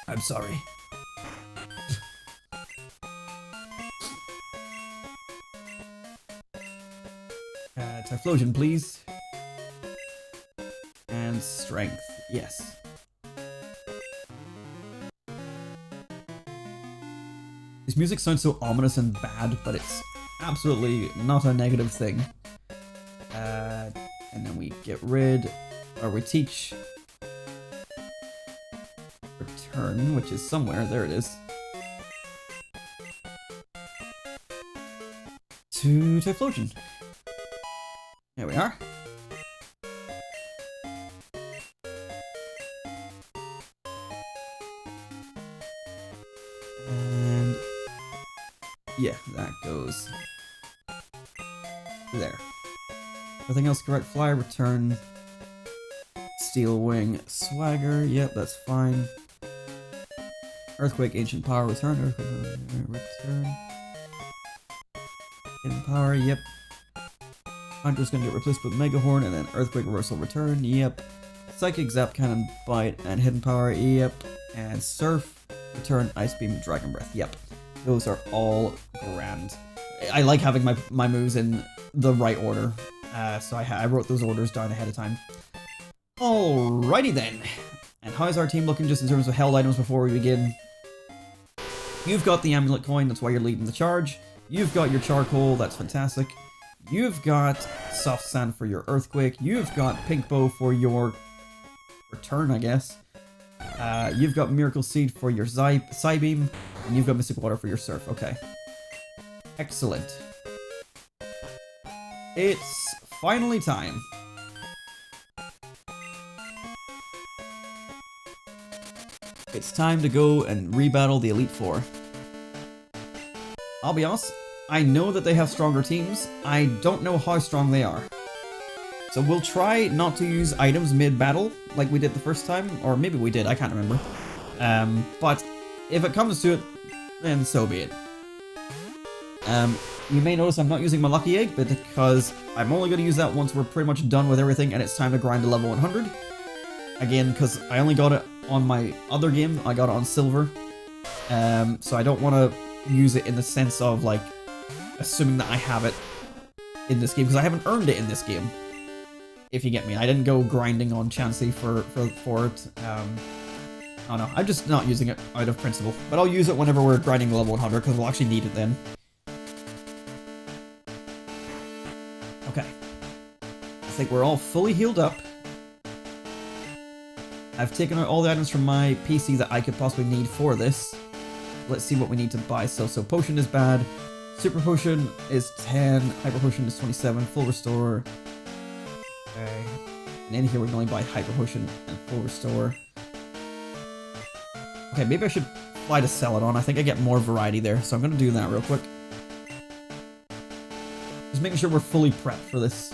I'm sorry. Typhlosion, please. And strength, yes. This music sounds so ominous and bad, but it's absolutely not a negative thing. And then we get rid, or we teach return, which is somewhere. There it is. To Typhlosion. There we are. And yeah, that goes there. Everything else correct. Fly, return, Steel Wing, Swagger. Yep, that's fine. Earthquake, Ancient Power, return. Earthquake, return. Hidden Power, yep. Hunter's gonna get replaced with Mega Horn, and then Earthquake, Reversal, return. Yep. Psychic, Zap Cannon, Bite, and Hidden Power. Yep. And Surf, return, Ice Beam, Dragon Breath. Yep. Those are all grand. I like having my moves in the right order. So I wrote those orders down ahead of time. Alrighty then. And how's our team looking just in terms of held items before we begin? You've got the Amulet Coin, that's why you're leading the charge. You've got your Charcoal, that's fantastic. You've got Soft Sand for your Earthquake. You've got Pink Bow for your return, I guess. You've got Miracle Seed for your Psybeam. And you've got Mystic Water for your Surf. Okay. Excellent. It's finally time. It's time to go and rebattle the Elite Four. I'll be honest, I know that they have stronger teams. I don't know how strong they are. So we'll try not to use items mid-battle like we did the first time. Or maybe we did, I can't remember. But if it comes to it, then so be it. You may notice I'm not using my Lucky Egg, but because I'm only going to use that once we're pretty much done with everything and it's time to grind to level 100. Again, because I only got it on my other game, I got it on Silver. So I don't want to use it in the sense of, like, assuming that I have it in this game, because I haven't earned it in this game. If you get me. I didn't go grinding on Chansey for it. I don't know. I'm just not using it out of principle. But I'll use it whenever we're grinding level 100, because we'll actually need it then. Okay. I think we're all fully healed up. I've taken out all the items from my PC that I could possibly need for this. Let's see what we need to buy. So Potion is bad. Super Potion is 10. Hyper Potion is 27. Full Restore. Okay. And in here we can only buy Hyper Potion and Full Restore. Okay, maybe I should fly to Celadon. I think I get more variety there, so I'm going to do that real quick. Just making sure we're fully prepped for this.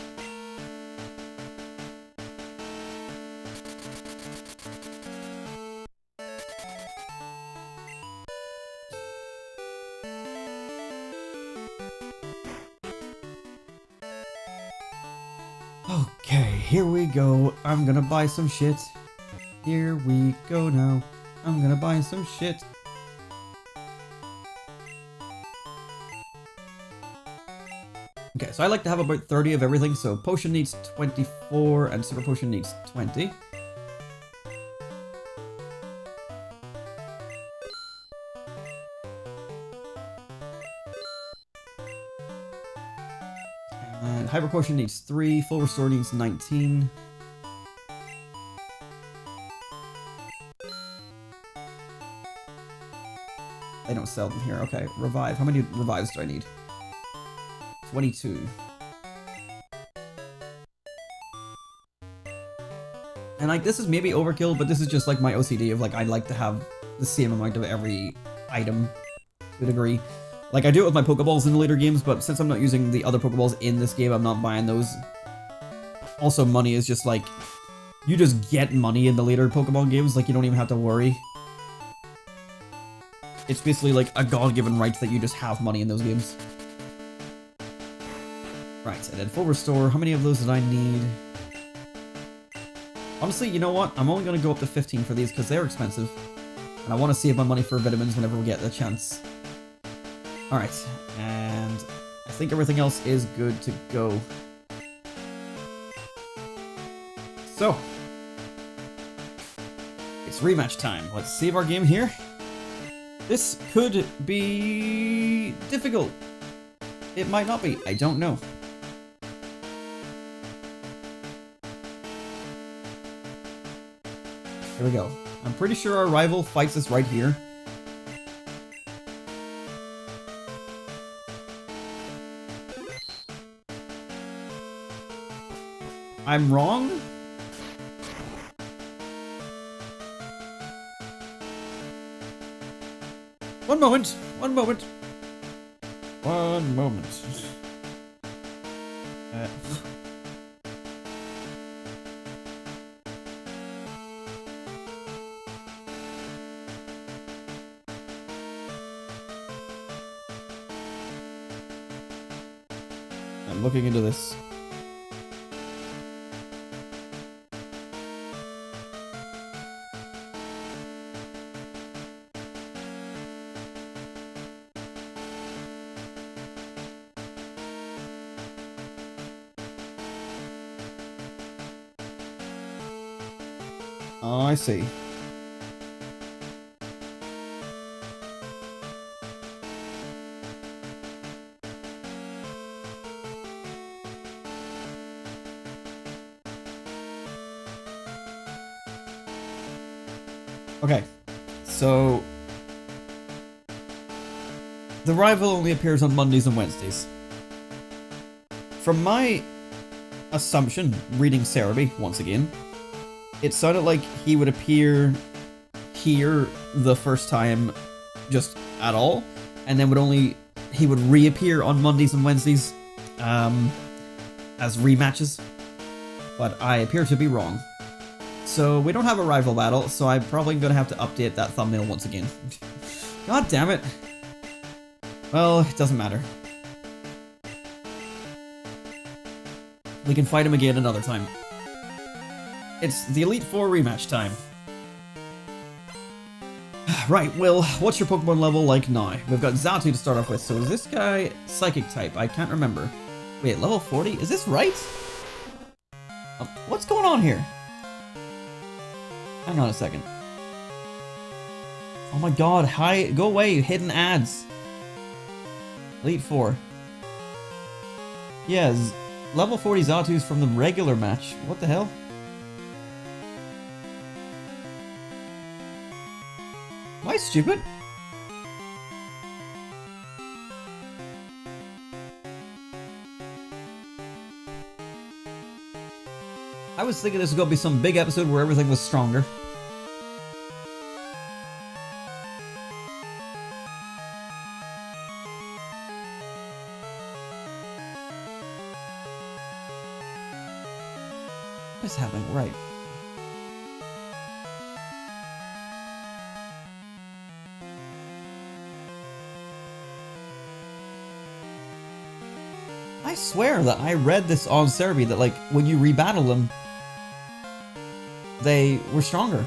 Okay, here we go. I'm gonna buy some shit. Here we go now. I'm gonna buy some shit. Okay, so I like to have about 30 of everything. So Potion needs 24 and Super Potion needs 20. And Hyper Potion needs 3, Full Restore needs 19. They don't sell them here. Okay, Revive. How many Revives do I need? 22. And like, this is maybe overkill, but this is just like my OCD of like, I'd like to have the same amount of every item to a degree. Like, I do it with my Pokeballs in the later games, but since I'm not using the other Pokeballs in this game, I'm not buying those. Also, money is just like, you just get money in the later Pokemon games, like you don't even have to worry. It's basically like a god-given right that you just have money in those games. Right, and then Full Restore, how many of those did I need? Honestly, you know what? I'm only going to go up to 15 for these because they're expensive. And I want to save my money for vitamins whenever we get the chance. Alright, and I think everything else is good to go. So, it's rematch time. Let's save our game here. This could be difficult. It might not be. I don't know. Here we go. I'm pretty sure our rival fights us right here. I'm wrong? One moment. One moment. One moment. I'm looking into this. Oh, I see. Okay, so the rival only appears on Mondays and Wednesdays. From my assumption, reading Cerebi once again, it sounded like he would appear here the first time just at all, and then he would reappear on Mondays and Wednesdays as rematches, but I appear to be wrong. So we don't have a rival battle, so I'm probably going to have to update that thumbnail once again. God damn it. Well, it doesn't matter. We can fight him again another time. It's the Elite Four rematch time. Right, well, what's your Pokemon level like now? We've got Xatu to start off with, so is this guy Psychic type? I can't remember. Wait, level 40? Is this right? What's going on here? Hang on a second. Oh my god, hi, go away, hidden ads. Elite Four. Yeah, level 40 Xatu's from the regular match. What the hell? Am I stupid? I was thinking this was gonna be some big episode where everything was stronger. What's happening? Right. I swear that I read this on Cerebi that, like, when you rebattle them, they were stronger.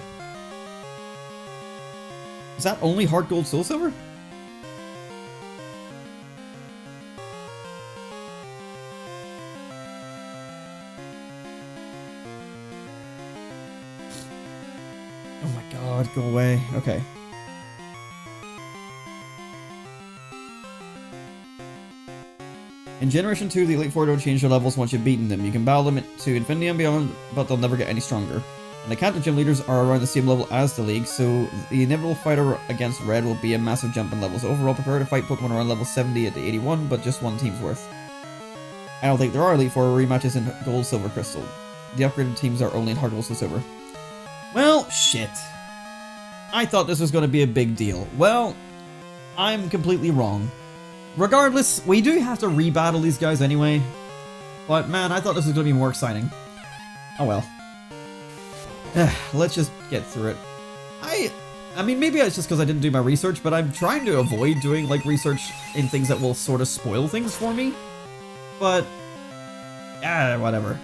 Is that only Heart Gold Soul Silver? Oh my god, go away. Okay. In Generation 2, the Elite Four don't change their levels once you've beaten them. You can battle them to infinity and beyond, but they'll never get any stronger. And the Kanto gym leaders are around the same level as the league, so the inevitable fighter against Red will be a massive jump in levels. Overall, prepare to fight Pokemon around level 70 to 81, but just one team's worth. I don't think there are Elite Four rematches in Gold, Silver, Crystal. The upgraded teams are only in Heart Gold, and Silver. Well, shit. I thought this was going to be a big deal. Well, I'm completely wrong. Regardless, we do have to rebattle these guys anyway. But man, I thought this was going to be more exciting. Oh well. Let's just get through it. I mean, maybe it's just because I didn't do my research, but I'm trying to avoid doing like research in things that will sort of spoil things for me. But, whatever.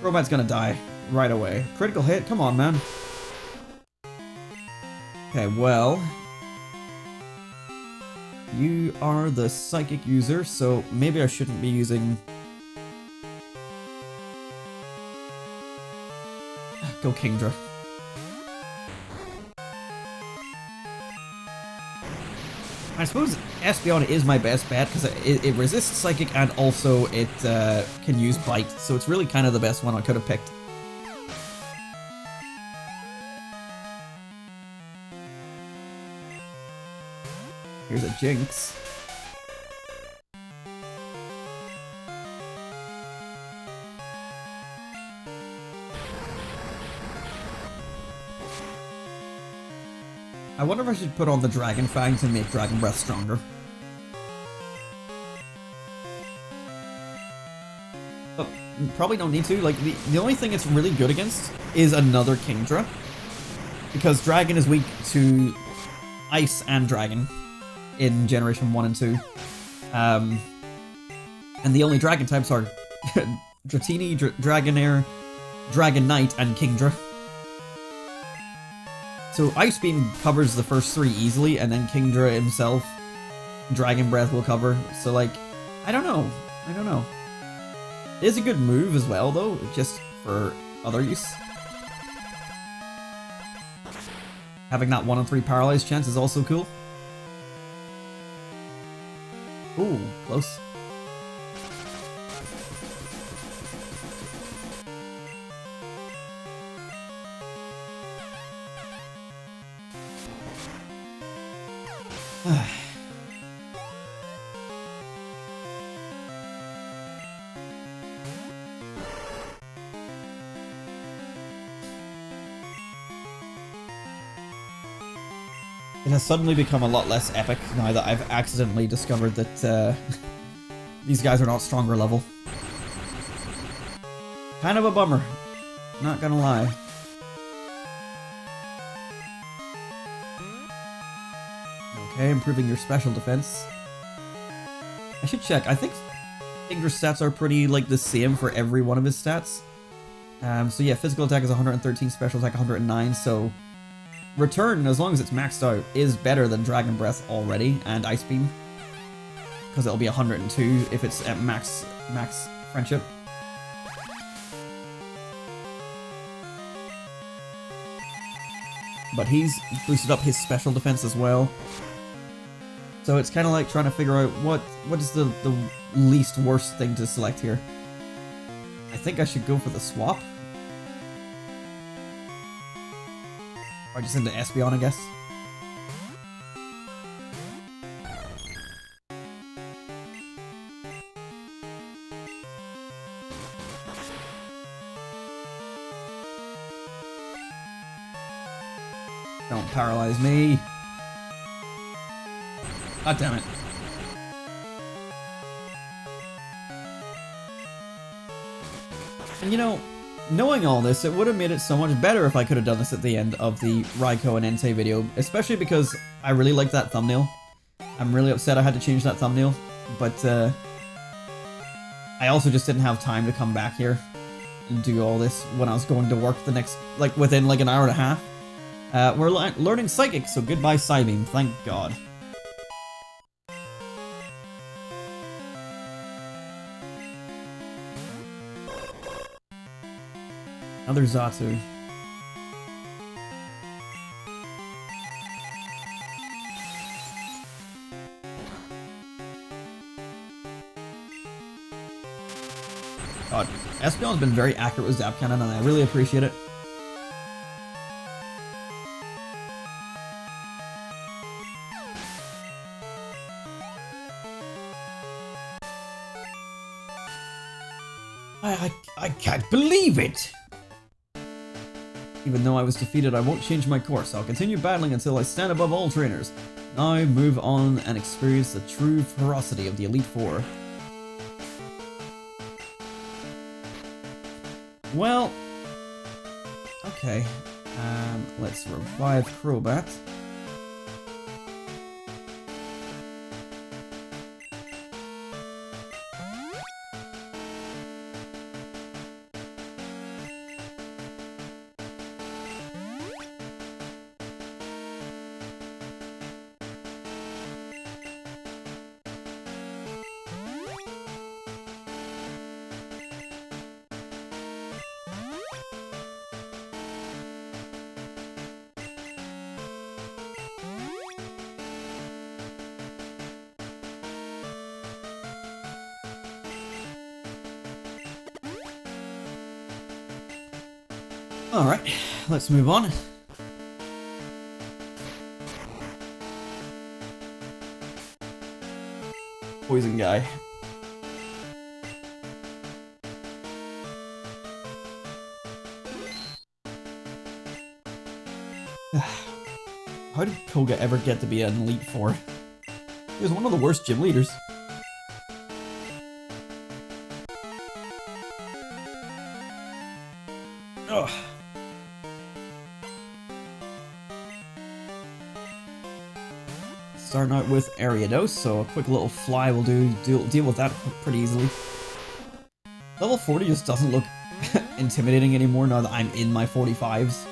Robot's gonna die right away. Critical hit? Come on, man. Okay, well... You are the psychic user, so maybe I shouldn't be using... Go Kingdra. I suppose Espeon is my best bet because it resists Psychic and also it can use Bite, so it's really kind of the best one I could have picked. Here's a Jinx. I wonder if I should put on the Dragon Fang to make Dragon Breath stronger. But probably don't need to. Like, the only thing it's really good against is another Kingdra. Because Dragon is weak to Ice and Dragon in Generation 1 and 2. And the only Dragon types are Dratini, Dragonair, Dragonite, and Kingdra. So Ice Beam covers the first three easily, and then Kingdra himself, Dragon Breath will cover. So like, I don't know. It is a good move as well though, just for other use. Having that 1 in 3 paralyzed chance is also cool. Ooh, close. It has suddenly become a lot less epic now that I've accidentally discovered that these guys are not stronger level. Kind of a bummer, not gonna lie. Okay, improving your special defense. I should check. I think Kingdra's stats are pretty like the same for every one of his stats. So yeah, physical attack is 113, special attack 109, so Return, as long as it's maxed out, is better than Dragon Breath already, and Ice Beam. Because it'll be 102 if it's at max friendship. But he's boosted up his special defense as well. So it's kind of like trying to figure out what is the least worst thing to select here. I think I should go for the swap. Or just into Espeon, I guess. Don't paralyze me. God damn it. And you know, knowing all this, it would have made it so much better if I could have done this at the end of the Raikou and Entei video, especially because I really like that thumbnail. I'm really upset I had to change that thumbnail, but I also just didn't have time to come back here and do all this when I was going to work the next, like within like an hour and a half. We're learning Psychic, so goodbye Psybeam, thank God. Another Xatu. God, Espeon's been very accurate with Zap Cannon, and I really appreciate it. I can't believe it! Even though I was defeated, I won't change my course. I'll continue battling until I stand above all trainers. Now move on and experience the true ferocity of the Elite Four. Well, okay. Let's revive Crobat. Alright, let's move on. Poison guy. How did Koga ever get to be an Elite Four? He was one of the worst gym leaders. Ugh. Starting out with Ariados, so a quick little fly will deal with that pretty easily. Level 40 just doesn't look intimidating anymore now that I'm in my 45s.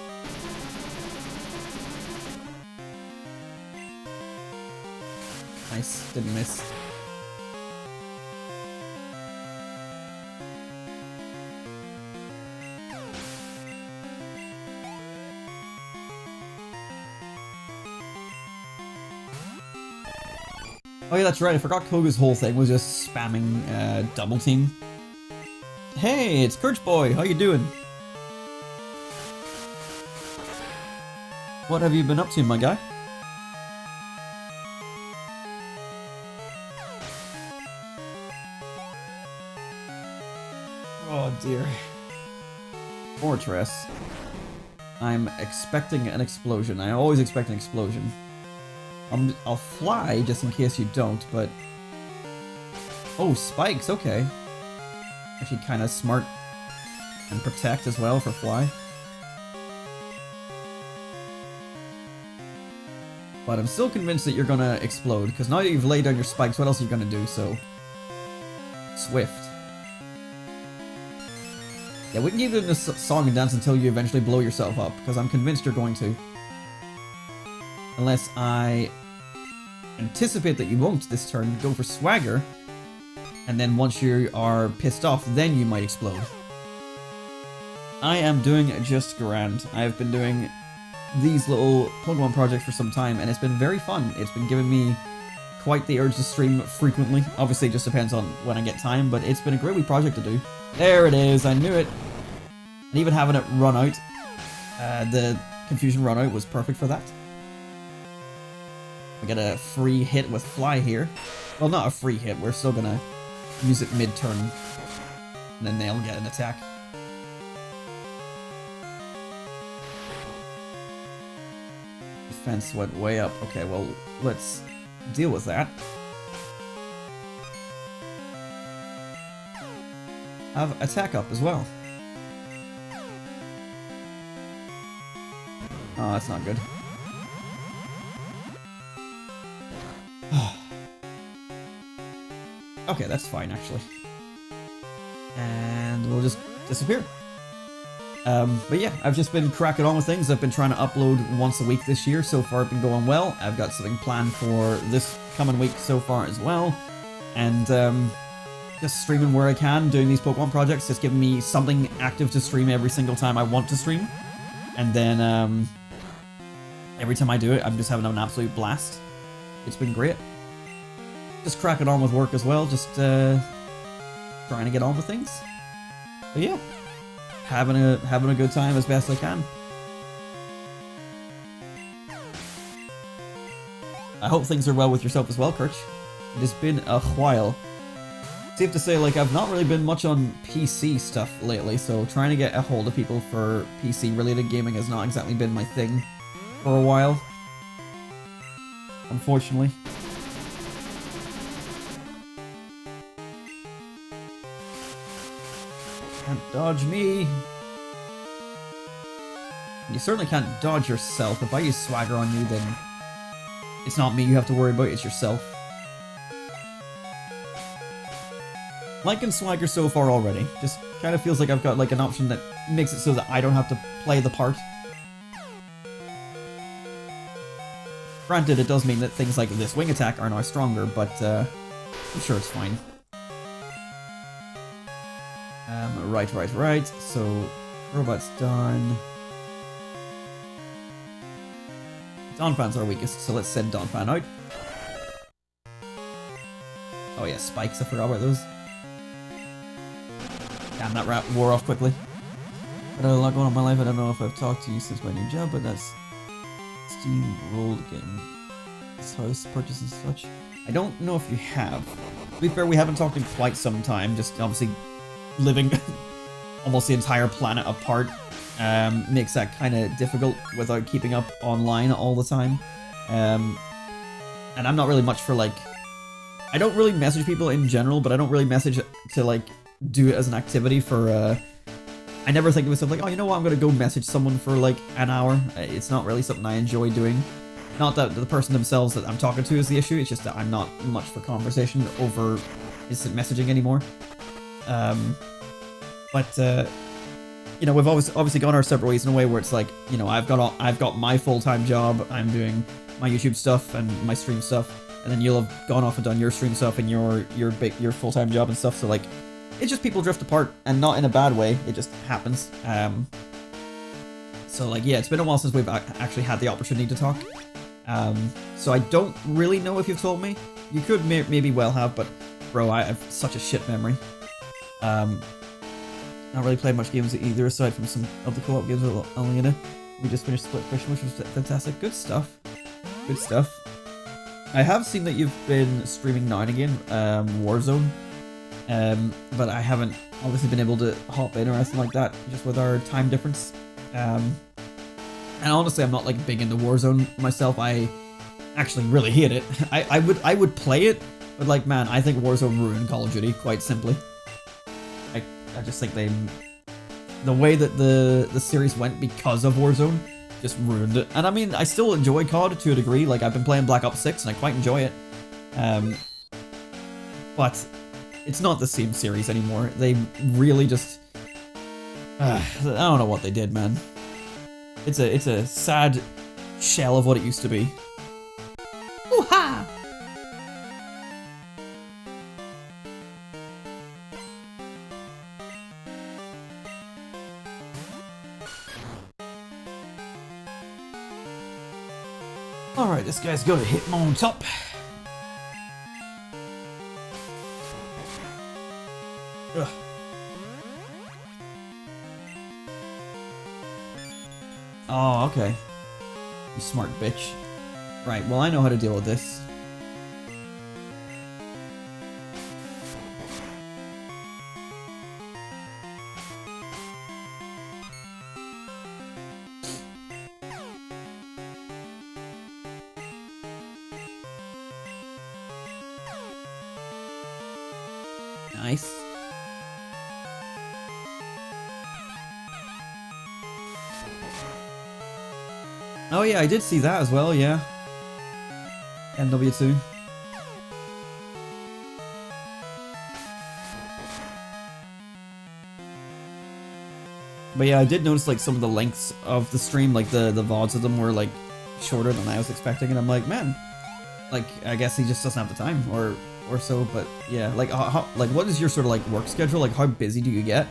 Nice, didn't miss. Oh yeah, that's right, I forgot Koga's whole thing was just spamming double team. Hey, it's Kirch Boy, how you doing? What have you been up to, my guy? Oh dear. Fortress. I'm expecting an explosion. I always expect an explosion. I'll fly just in case you don't, but... Oh, spikes, okay. Actually kind of smart. And protect as well for fly. But I'm still convinced that you're gonna explode, because now that you've laid down your spikes, what else are you gonna do, so... Swift. Yeah, we can keep doing this song and dance until you eventually blow yourself up, because I'm convinced you're going to. Unless I anticipate that you won't this turn, go for Swagger, and then once you are pissed off, then you might explode. I am doing just grand. I've been doing these little Pokemon projects for some time, and it's been very fun. It's been giving me quite the urge to stream frequently. Obviously, it just depends on when I get time, but it's been a great wee project to do. There it is, I knew it. And even having it run out, the Confusion run out was perfect for that. We get a free hit with Fly here. Well, not a free hit, we're still gonna use it mid-turn. And then they'll get an attack. Defense went way up. Okay, well, let's deal with that. Have attack up as well. Oh, that's not good. Okay, that's fine, actually. And we'll just disappear. But yeah, I've just been cracking on with things. I've been trying to upload once a week this year. So far, it's been going well. I've got something planned for this coming week so far as well. And just streaming where I can, doing these Pokemon projects, just giving me something active to stream every single time I want to stream. And then every time I do it, I'm just having an absolute blast. It's been great. Just cracking on with work as well, just trying to get on with things. But yeah, having a good time as best I can. I hope things are well with yourself as well, Kirch. It has been a while. Safe to say, like, I've not really been much on PC stuff lately, so trying to get a hold of people for PC-related gaming has not exactly been my thing for a while. Unfortunately. Can't dodge me. You certainly can't dodge yourself. If I use Swagger on you, then it's not me you have to worry about, it's yourself. Liking Swagger so far already. Just kind of feels like I've got like an option that makes it so that I don't have to play the part. Granted, it does mean that things like this wing attack are now stronger, but I'm sure it's fine. Right. So, robot's done. Donphan's our weakest, so let's send Donphan out. Oh yeah, spikes, I forgot about those. Damn, that rat wore off quickly. But I had a lot going on in my life. I don't know if I've talked to you since my new job, but that's Steam rolled again. This house purchase and such. I don't know if you have. To be fair, we haven't talked in quite some time. Just obviously living almost the entire planet apart makes that kind of difficult without keeping up online all the time. And I'm not really much for like. I don't really message people in general, but I don't really message to like do it as an activity for I never think of myself like, oh, you know what, I'm gonna go message someone for like an hour. It's not really something I enjoy doing. Not that the person themselves that I'm talking to is the issue, it's just that I'm not much for conversation over instant messaging anymore. You know, we've obviously gone our separate ways in a way where it's like, you know, I've got my full-time job, I'm doing my YouTube stuff and my stream stuff, and then you'll have gone off and done your stream stuff and your full-time job and stuff, so like, it's just people drift apart, and not in a bad way, it just happens. So like, yeah, it's been a while since we've actually had the opportunity to talk. So I don't really know if you've told me. You could maybe well have, but bro, I have such a shit memory. Not really played much games either, aside from some of the co-op games with Alina. We just finished Split Fiction, which was fantastic. Good stuff. Good stuff. I have seen that you've been streaming now and again, Warzone. But I haven't obviously been able to hop in or anything like that, just with our time difference. And honestly, I'm not like big into Warzone myself. I actually really hate it. I would play it, but like, man, I think Warzone ruined Call of Duty, quite simply. I just think the way that the series went because of Warzone just ruined it. And I mean, I still enjoy COD to a degree. Like, I've been playing Black Ops 6 and I quite enjoy it. But it's not the same series anymore. They really just I don't know what they did, man. It's a sad shell of what it used to be. Ooh-ha! Alright, this guy's got a Hitmon on top. Ugh. Oh, okay. You smart bitch. Right, well, I know how to deal with this. Nice. Oh yeah, I did see that as well, yeah. MW2. But yeah, I did notice like some of the lengths of the stream, like the VODs of them were like shorter than I was expecting, and I'm like, man, like I guess he just doesn't have the time or so. But yeah, like like what is your sort of like work schedule? Like how busy do you get?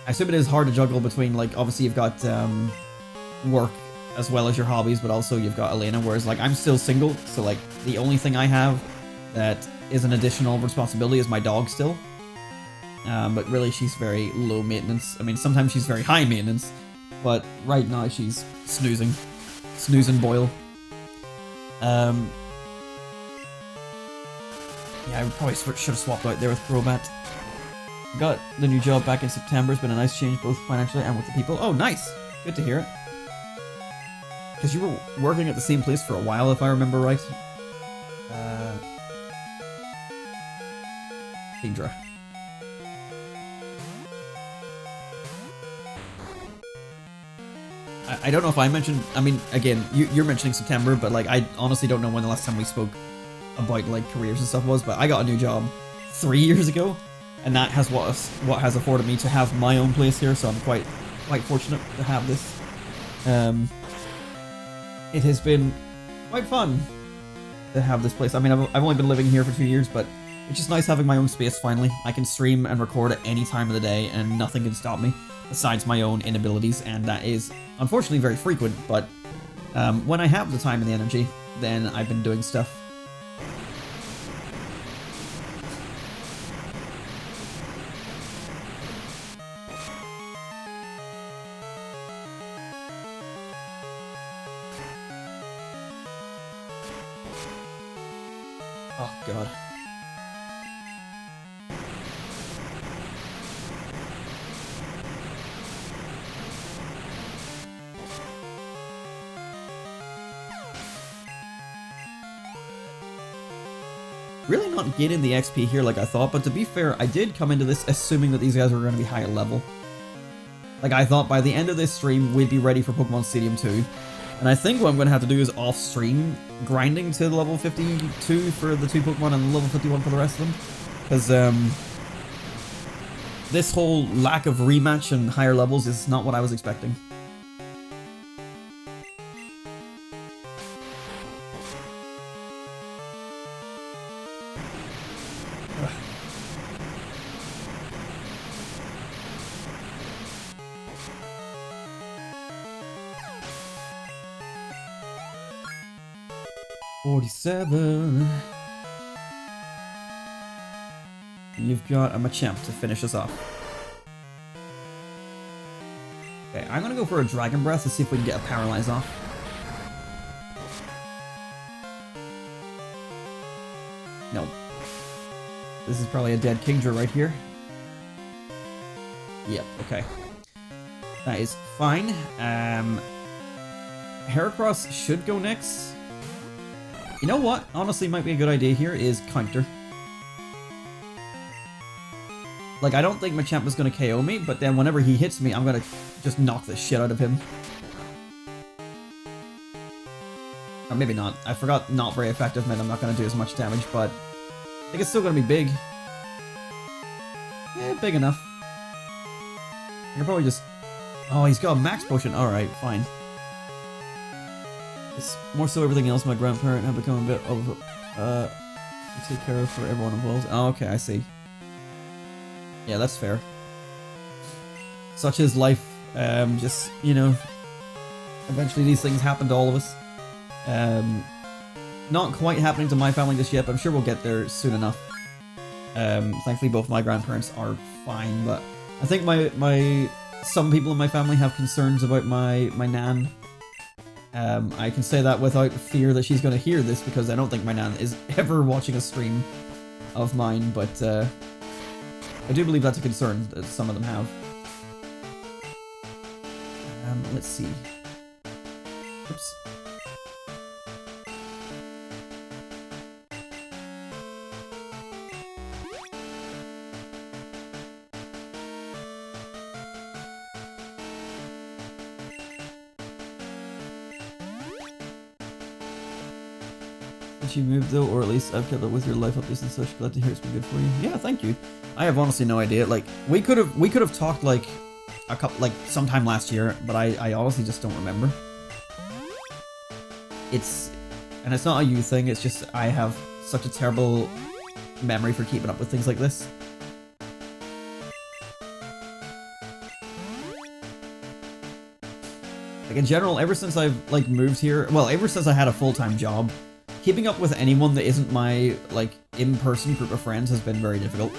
I assume it is hard to juggle between like obviously you've got work as well as your hobbies, but also you've got Elena, whereas like I'm still single, so like the only thing I have that is an additional responsibility is my dog still. but really she's very low maintenance. I mean, sometimes she's very high maintenance, but right now she's snoozing. Snooze and boil. Yeah, I probably should have swapped out there with Crobat. Got the new job back in September. It's been a nice change both financially and with the people. Oh, nice! Good to hear it. Because you were working at the same place for a while, if I remember right. Kingdra. I don't know if I mentioned, I mean, again, you're mentioning September, but like, I honestly don't know when the last time we spoke about like careers and stuff was, but I got a new job 3 years ago, and that has what has afforded me to have my own place here, so I'm quite fortunate to have this. It has been quite fun to have this place. I mean, I've only been living here for 2 years, but it's just nice having my own space finally. I can stream and record at any time of the day, and nothing can stop me besides my own inabilities, and that is unfortunately very frequent, but when I have the time and the energy, then I've been doing stuff. Oh god. Really not getting the XP here like I thought, but to be fair, I did come into this assuming that these guys were going to be higher level. Like, I thought by the end of this stream, we'd be ready for Pokemon Stadium 2. And I think what I'm going to have to do is off-stream grinding to level 52 for the 2 Pokemon and level 51 for the rest of them. Because, this whole lack of rematch and higher levels is not what I was expecting. $47. You've got a Machamp to finish us off. Okay, I'm gonna go for a Dragon Breath to see if we can get a Paralyze off. No. This is probably a dead Kingdra right here. Yep, okay. That is fine. Heracross should go next. You know what? Honestly, might be a good idea here is counter. Like, I don't think Machamp is going to KO me, but then whenever he hits me, I'm going to just knock the shit out of him. Or maybe not. I forgot not very effective meant I'm not going to do as much damage, but I think it's still going to be big. Yeah, big enough. I can probably just... Oh, he's got a max potion. Alright, fine. It's more so everything else my grandparent had become a bit of to take care of for everyone involved. Oh, okay, I see. Yeah, that's fair. Such is life. Just, you know, eventually these things happen to all of us. Not quite happening to my family just yet, but I'm sure we'll get there soon enough. Thankfully both my grandparents are fine, but I think some people in my family have concerns about my nan. I can say that without fear that she's going to hear this, because I don't think my nan is ever watching a stream of mine, but I do believe that's a concern that some of them have. Let's see. Oops. Did you move though, or at least I've kept up with your life updates and such. Glad to hear it's been good for you. Yeah, thank you. I have honestly no idea. Like, we could have talked like sometime last year, but I honestly just don't remember. It's not a you thing. It's just I have such a terrible memory for keeping up with things like this. Like, in general, ever since I've like moved here, well, ever since I had a full-time job, keeping up with anyone that isn't my, like, in-person group of friends has been very difficult.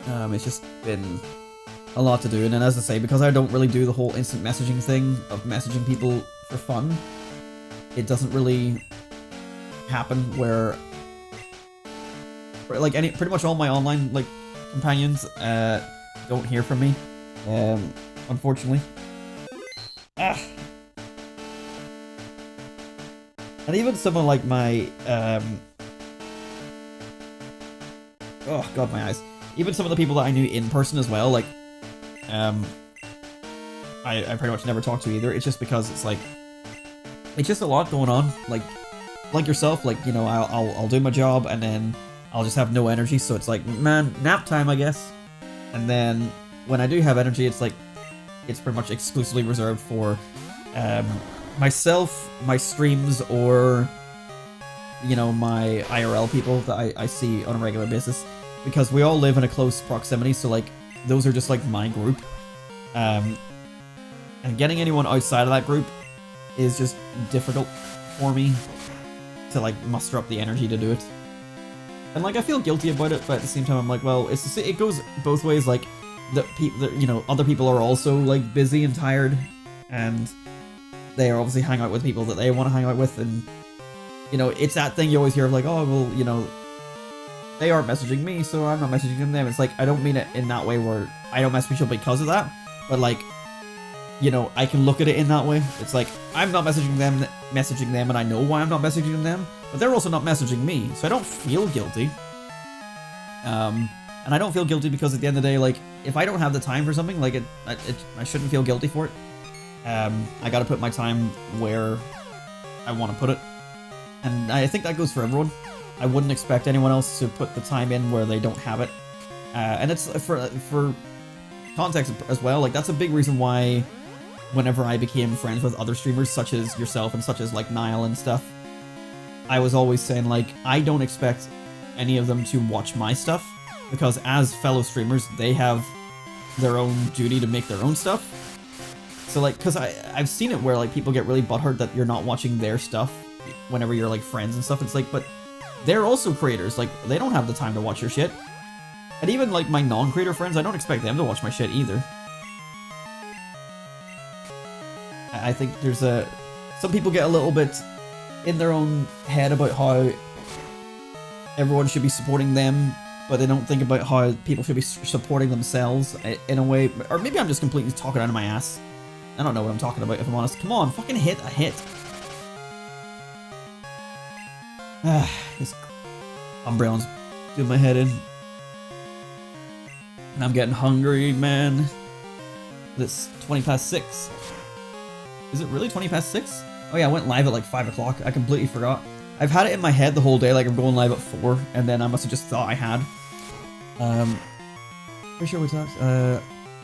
It's just been a lot to do, and then as I say, because I don't really do the whole instant messaging thing of messaging people for fun, it doesn't really happen where like pretty much all my online like companions don't hear from me, unfortunately. And even some of like my oh god, my eyes. Even some of the people that I knew in person as well, like I pretty much never talk to either. It's just because it's like it's just a lot going on. Like yourself, like, you know, I'll do my job and then I'll just have no energy, so it's like, man, nap time, I guess. And then when I do have energy, it's like it's pretty much exclusively reserved for myself, my streams, or, you know, my IRL people that I see on a regular basis, because we all live in a close proximity, so like those are just like my group. And getting anyone outside of that group is just difficult for me to like muster up the energy to do it. And like I feel guilty about it, but at the same time I'm like, well, it goes both ways. Like you know, other people are also like busy and tired, and they are obviously hang out with people that they want to hang out with, and you know, it's that thing you always hear of like, oh well, you know, they aren't messaging me, so I'm not messaging them. It's like, I don't mean it in that way where I don't message people because of that, but like, you know, I can look at it in that way. It's like, I'm not messaging them, and I know why I'm not messaging them, but they're also not messaging me, so I don't feel guilty. And I don't feel guilty because at the end of the day, like, if I don't have the time for something, like, I shouldn't feel guilty for it. I gotta put my time where I want to put it, and I think that goes for everyone. I wouldn't expect anyone else to put the time in where they don't have it. And it's for context as well, like, that's a big reason why whenever I became friends with other streamers such as yourself and such as like Niall and stuff, I was always saying like, I don't expect any of them to watch my stuff, because as fellow streamers, they have their own duty to make their own stuff. So like, because I've seen it where like people get really butthurt that you're not watching their stuff whenever you're like friends and stuff. It's like, but they're also creators, like they don't have the time to watch your shit. And even like my non-creator friends, I don't expect them to watch my shit either. I think there's some people get a little bit in their own head about how everyone should be supporting them, but they don't think about how people should be supporting themselves in a way. Or maybe I'm just completely talking out of my ass. I don't know what I'm talking about, if I'm honest. Come on, fucking hit a hit. This Umbreon's doing my head in. And I'm getting hungry, man. It's 20 past 6. Is it really 20 past 6? Oh yeah, I went live at like 5 o'clock. I completely forgot. I've had it in my head the whole day, like I'm going live at 4, and then I must have just thought I had. Pretty sure we talked.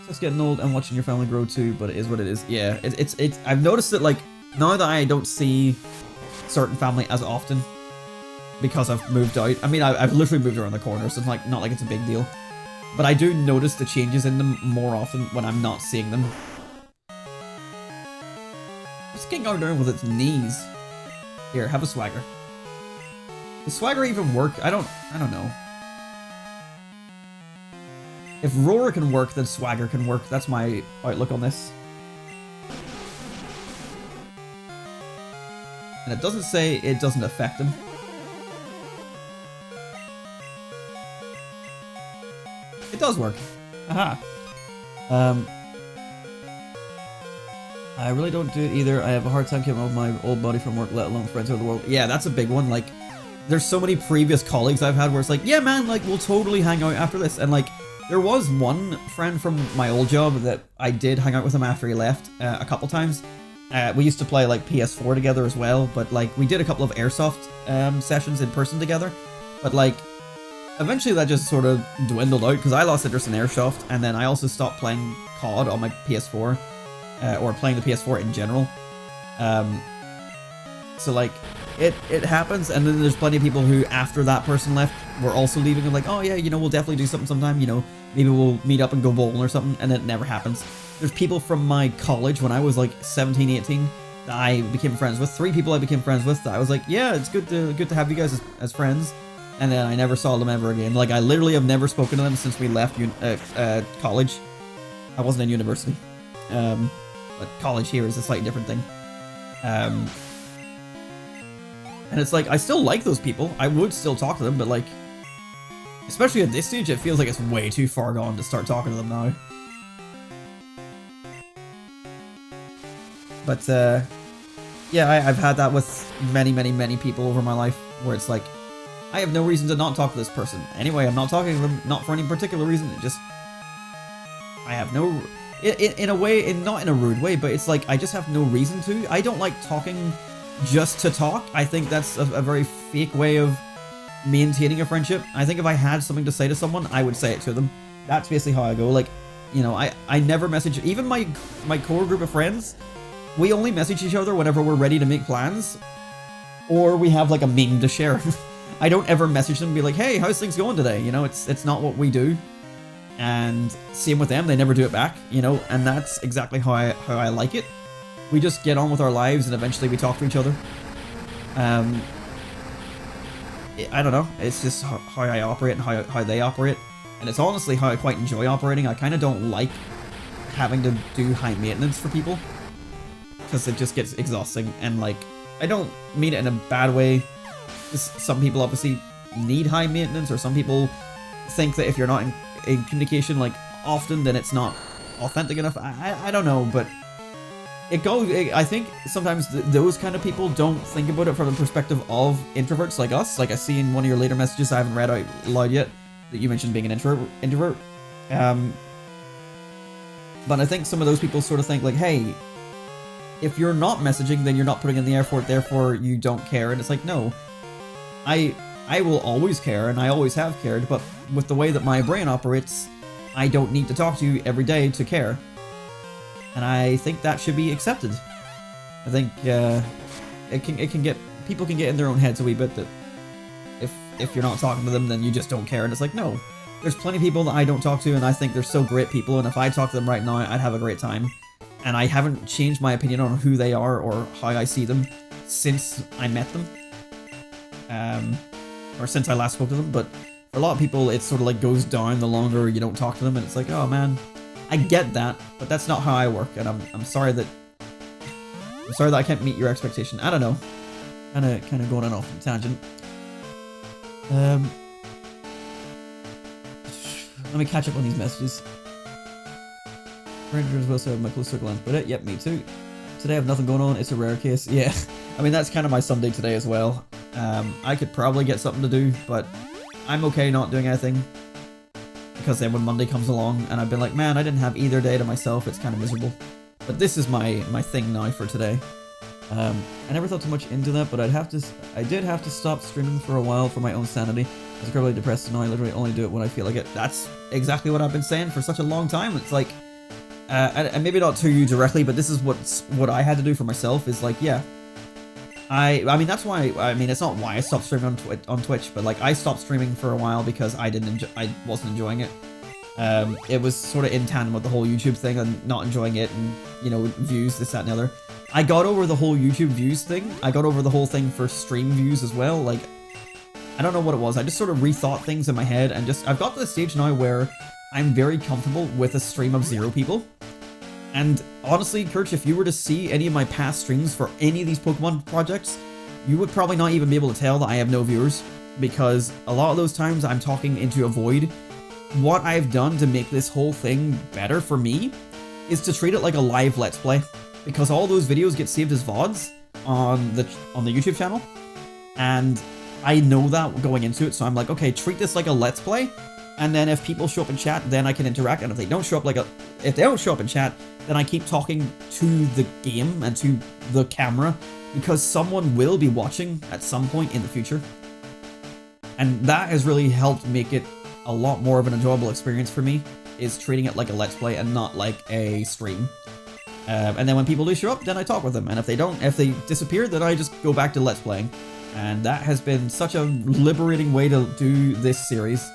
Just getting old and watching your family grow too, but it is what it is. Yeah, it's. I've noticed that like now that I don't see certain family as often because I've moved out. I mean, I've literally moved around the corner, so it's like not like it's a big deal. But I do notice the changes in them more often when I'm not seeing them. It's getting going down with its knees. Here, have a swagger. Does swagger even work? I don't know. If roar can work, then swagger can work. That's my outlook on this. And it doesn't say it doesn't affect him. It does work. Aha. I really don't do it either. I have a hard time keeping up with my old buddy from work, let alone friends of the world. Yeah, that's a big one. Like, there's so many previous colleagues I've had where it's like, yeah, man, like, we'll totally hang out after this. And like, there was one friend from my old job that I did hang out with him after he left a couple times. We used to play like PS4 together as well, but like, we did a couple of airsoft sessions in person together. But like, eventually that just sort of dwindled out because I lost interest in airsoft, and then I also stopped playing COD on my PS4. Or playing the PS4 in general. So like, it happens, and then there's plenty of people who, after that person left, were also leaving and like, oh yeah, you know, we'll definitely do something sometime, you know, maybe we'll meet up and go bowling or something, and it never happens. There's people from my college when I was like 17, 18 that I became friends with. 3 people I became friends with that I was like, yeah, it's good to have you guys as friends. and then I never saw them ever again. Like, I literally have never spoken to them since we left college. I wasn't in university. But college here is a slightly different thing. And it's like, I still like those people. I would still talk to them, but like, especially at this stage, it feels like it's way too far gone to start talking to them now. But, yeah, I've had that with many people over my life, where it's like, I have no reason to not talk to this person. Anyway, I'm not talking to them, not for any particular reason, it just... I have no... In a way, not in a rude way, but it's like, I just have no reason to. I don't like talking just to talk. I think that's a very fake way of maintaining a friendship. I think if I had something to say to someone, I would say it to them. That's basically how I go. Like, you know, I never message... Even my core group of friends... We only message each other whenever we're ready to make plans, or we have like a meme to share. I don't ever message them and be like, hey, how's things going today? You know, it's not what we do. And same with them, they never do it back, you know, and that's exactly how I like it. We just get on with our lives and eventually we talk to each other. I don't know, it's just how I operate and how they operate. And it's honestly how I quite enjoy operating. I kind of don't like having to do high maintenance for people, because it just gets exhausting, and like, I don't mean it in a bad way. Some people obviously need high maintenance, or some people think that if you're not in communication like often, then it's not authentic enough. I don't know, but I think sometimes those kind of people don't think about it from the perspective of introverts like us. Like I see in one of your later messages I haven't read out loud yet that you mentioned being an introvert. But I think some of those people sort of think like, hey, if you're not messaging, then you're not putting in the effort, therefore you don't care. And it's like, no, I will always care, and I always have cared, but with the way that my brain operates, I don't need to talk to you every day to care. And I think that should be accepted. I think people can get in their own heads a wee bit that if you're not talking to them, then you just don't care. And it's like, no, there's plenty of people that I don't talk to, and I think they're so great people, and if I talk to them right now, I'd have a great time. And I haven't changed my opinion on who they are or how I see them since I met them. Or since I last spoke to them. But for a lot of people, it sort of like goes down the longer you don't talk to them. And it's like, oh man, I get that, but that's not how I work. And I'm sorry that I can't meet your expectation. I don't know. Kind of going on off on a tangent. Let me catch up on these messages. Rangers will also have my close circle lens, but yep, me too. Today I have nothing going on, it's a rare case. Yeah, I mean, that's kind of my Sunday today as well. I could probably get something to do, but I'm okay not doing anything. Because then when Monday comes along and I've been like, man, I didn't have either day to myself, it's kind of miserable. But this is my thing now for today. I never thought too much into that, but I did have to stop streaming for a while for my own sanity. I was incredibly depressed, and now I literally only do it when I feel like it. That's exactly what I've been saying for such a long time. It's like, and maybe not to you directly, but this is what I had to do for myself, is like, yeah. I mean, that's why, I mean, it's not why I stopped streaming on Twitch, but like, I stopped streaming for a while because I wasn't enjoying it. It was sort of in tandem with the whole YouTube thing and not enjoying it, and, you know, views, this, that, and the other. I got over the whole YouTube views thing. I got over the whole thing for stream views as well. Like, I don't know what it was. I just sort of rethought things in my head, and I've got to the stage now where I'm very comfortable with a stream of 0 people. And honestly, Kirch, if you were to see any of my past streams for any of these Pokemon projects, you would probably not even be able to tell that I have no viewers, because a lot of those times I'm talking into a void. What I've done to make this whole thing better for me is to treat it like a live Let's Play, because all those videos get saved as VODs on the YouTube channel, and I know that going into it, so I'm like, okay, treat this like a Let's Play, and then if people show up in chat, then I can interact, and if they don't show up in chat, then I keep talking to the game and to the camera, because someone will be watching at some point in the future. And that has really helped make it a lot more of an enjoyable experience for me, is treating it like a Let's Play and not like a stream. And then when people do show up, then I talk with them, and if they disappear, then I just go back to Let's Playing. And that has been such a liberating way to do this series.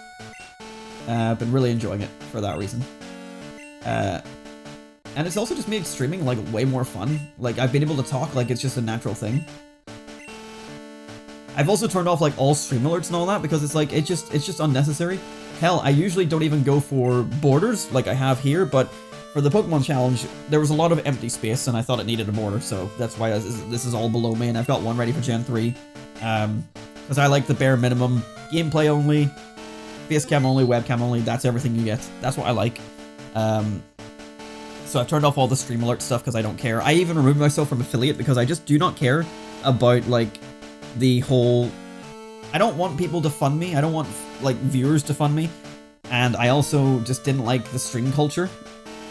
I've been really enjoying it for that reason. And it's also just made streaming like way more fun. Like, I've been able to talk like it's just a natural thing. I've also turned off like all stream alerts and all that because it's like it's just unnecessary. Hell, I usually don't even go for borders like I have here, but for the Pokemon Challenge, there was a lot of empty space and I thought it needed a border, so that's why this is all below me, and I've got one ready for Gen 3. Because I like the bare minimum, gameplay only, face cam only, webcam only, that's everything you get. That's what I like. So I've turned off all the stream alert stuff because I don't care. I even removed myself from affiliate because I just do not care about like the whole... I don't want people to fund me. I don't want like viewers to fund me. And I also just didn't like the stream culture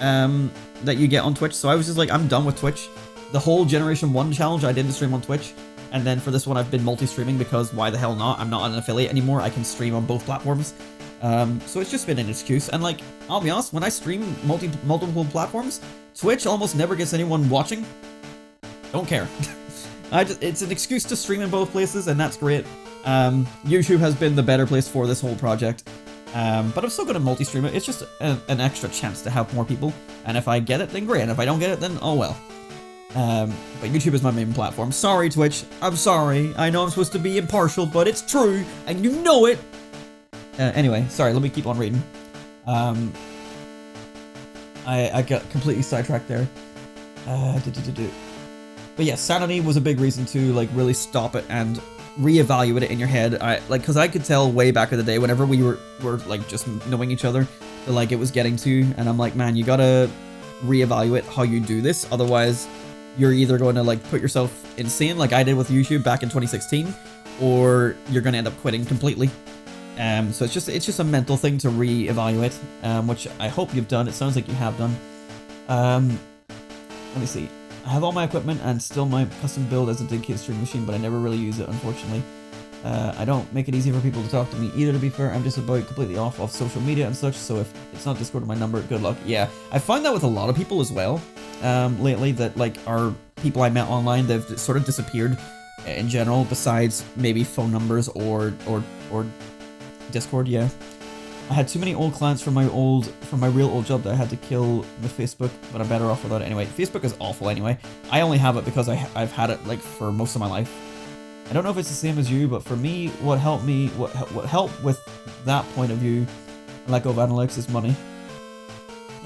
that you get on Twitch. So I was just like, I'm done with Twitch. The whole Generation 1 challenge I didn't stream on Twitch. And then for this one I've been multi-streaming because why the hell not? I'm not an affiliate anymore. I can stream on both platforms. So it's just been an excuse. And like, I'll be honest, when I stream multiple platforms, Twitch almost never gets anyone watching. Don't care. It's an excuse to stream in both places, and that's great. YouTube has been the better place for this whole project. But I'm still going to multi-stream it. It's just an extra chance to have more people. And if I get it, then great. And if I don't get it, then oh well. But YouTube is my main platform. Sorry, Twitch. I'm sorry. I know I'm supposed to be impartial, but it's true. And you know it. Anyway, sorry. Let me keep on reading. I got completely sidetracked there. But yeah, sanity was a big reason to like really stop it and reevaluate it in your head. Because I could tell way back in the day whenever we were like just knowing each other that like it was getting to, and I'm like, man, you gotta reevaluate how you do this, otherwise you're either going to like put yourself insane like I did with YouTube back in 2016, or you're going to end up quitting completely. So it's just a mental thing to reevaluate, which I hope you've done. It sounds like you have done. Let me see. I have all my equipment and still my custom build as a dedicated stream machine, but I never really use it, unfortunately. I don't make it easy for people to talk to me either, to be fair. I'm just about completely off of social media and such, so if it's not Discord or my number, good luck. Yeah, I find that with a lot of people as well, lately, that like are people I met online, they've sort of disappeared in general, besides maybe phone numbers or Discord. Yeah, I had too many old clients from my real old job that I had to kill with Facebook, but I'm better off without it anyway. Facebook is awful anyway. I only have it because I've had it like for most of my life. I don't know if it's the same as you, but for me, what helped with that point of view, and let go of analytics, is money.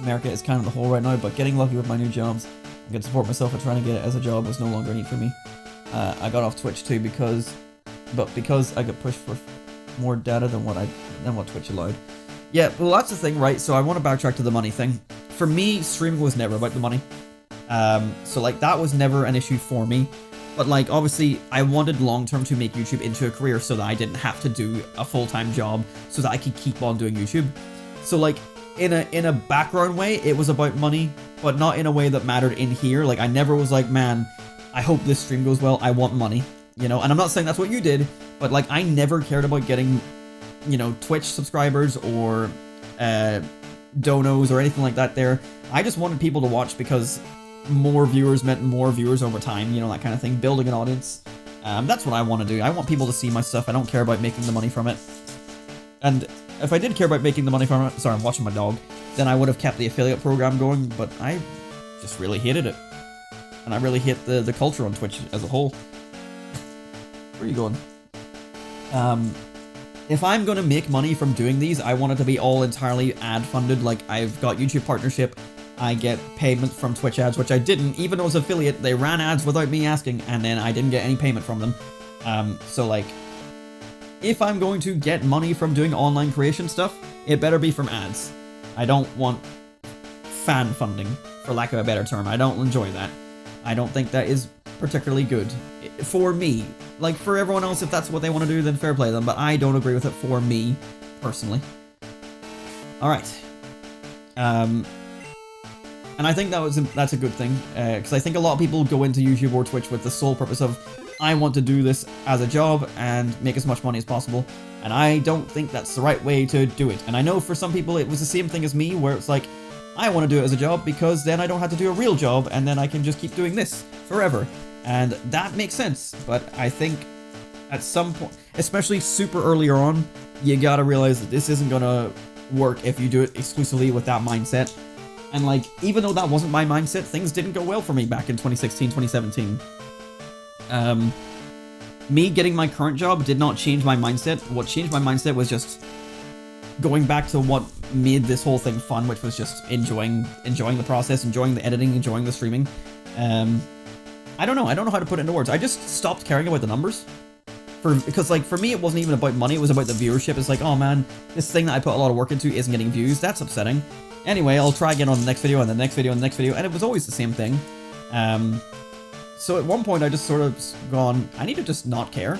America is kind of the hole right now, but getting lucky with my new jobs, I can support myself, and trying to get it as a job was no longer a need for me. I got off Twitch too because I got pushed for more data than what Twitch allowed. Yeah, well that's the thing, right? So I want to backtrack to the money thing. For me, streaming was never about the money. So like that was never an issue for me. But like obviously I wanted long term to make YouTube into a career so that I didn't have to do a full-time job, so that I could keep on doing YouTube. So like in a background way it was about money, but not in a way that mattered in here. Like I never was like, man, I hope this stream goes well, I want money, you know. And I'm not saying that's what you did, but like I never cared about getting, you know, Twitch subscribers or donos or anything like that there. I just wanted people to watch because more viewers meant more viewers over time, you know, that kind of thing, building an audience. That's what I want to do. I want people to see my stuff. I don't care about making the money from it. And if I did care about making the money from it, sorry, I'm watching my dog, then I would have kept the affiliate program going, but I just really hated it. And I really hate the culture on Twitch as a whole. Where are you going? If I'm going to make money from doing these, I want it to be all entirely ad funded. Like I've got YouTube partnership, I get payment from Twitch ads, which I didn't, even though I was affiliate, they ran ads without me asking, and then I didn't get any payment from them. So like, if I'm going to get money from doing online creation stuff, it better be from ads. I don't want fan funding, for lack of a better term. I don't enjoy that. I don't think that is particularly good for me. Like for everyone else, if that's what they want to do, then fair play them, but I don't agree with it for me, personally. Alright. And I think that's a good thing, because I think a lot of people go into YouTube or Twitch with the sole purpose of, I want to do this as a job and make as much money as possible, and I don't think that's the right way to do it. And I know for some people it was the same thing as me, where it's like, I want to do it as a job because then I don't have to do a real job, and then I can just keep doing this forever. And that makes sense, but I think at some point, especially super earlier on, you gotta realize that this isn't gonna work if you do it exclusively with that mindset. And like, even though that wasn't my mindset, things didn't go well for me back in 2016, 2017. me getting my current job did not change my mindset. What changed my mindset was just going back to what made this whole thing fun, which was just enjoying the process, enjoying the editing, enjoying the streaming. I don't know how to put it into words. I just stopped caring about the numbers. Because like for me it wasn't even about money, it was about the viewership. It's like, oh man, this thing that I put a lot of work into isn't getting views. That's upsetting. Anyway, I'll try again on the next video and the next video and the next video, and it was always the same thing. So at one point I just sort of gone, I need to just not care.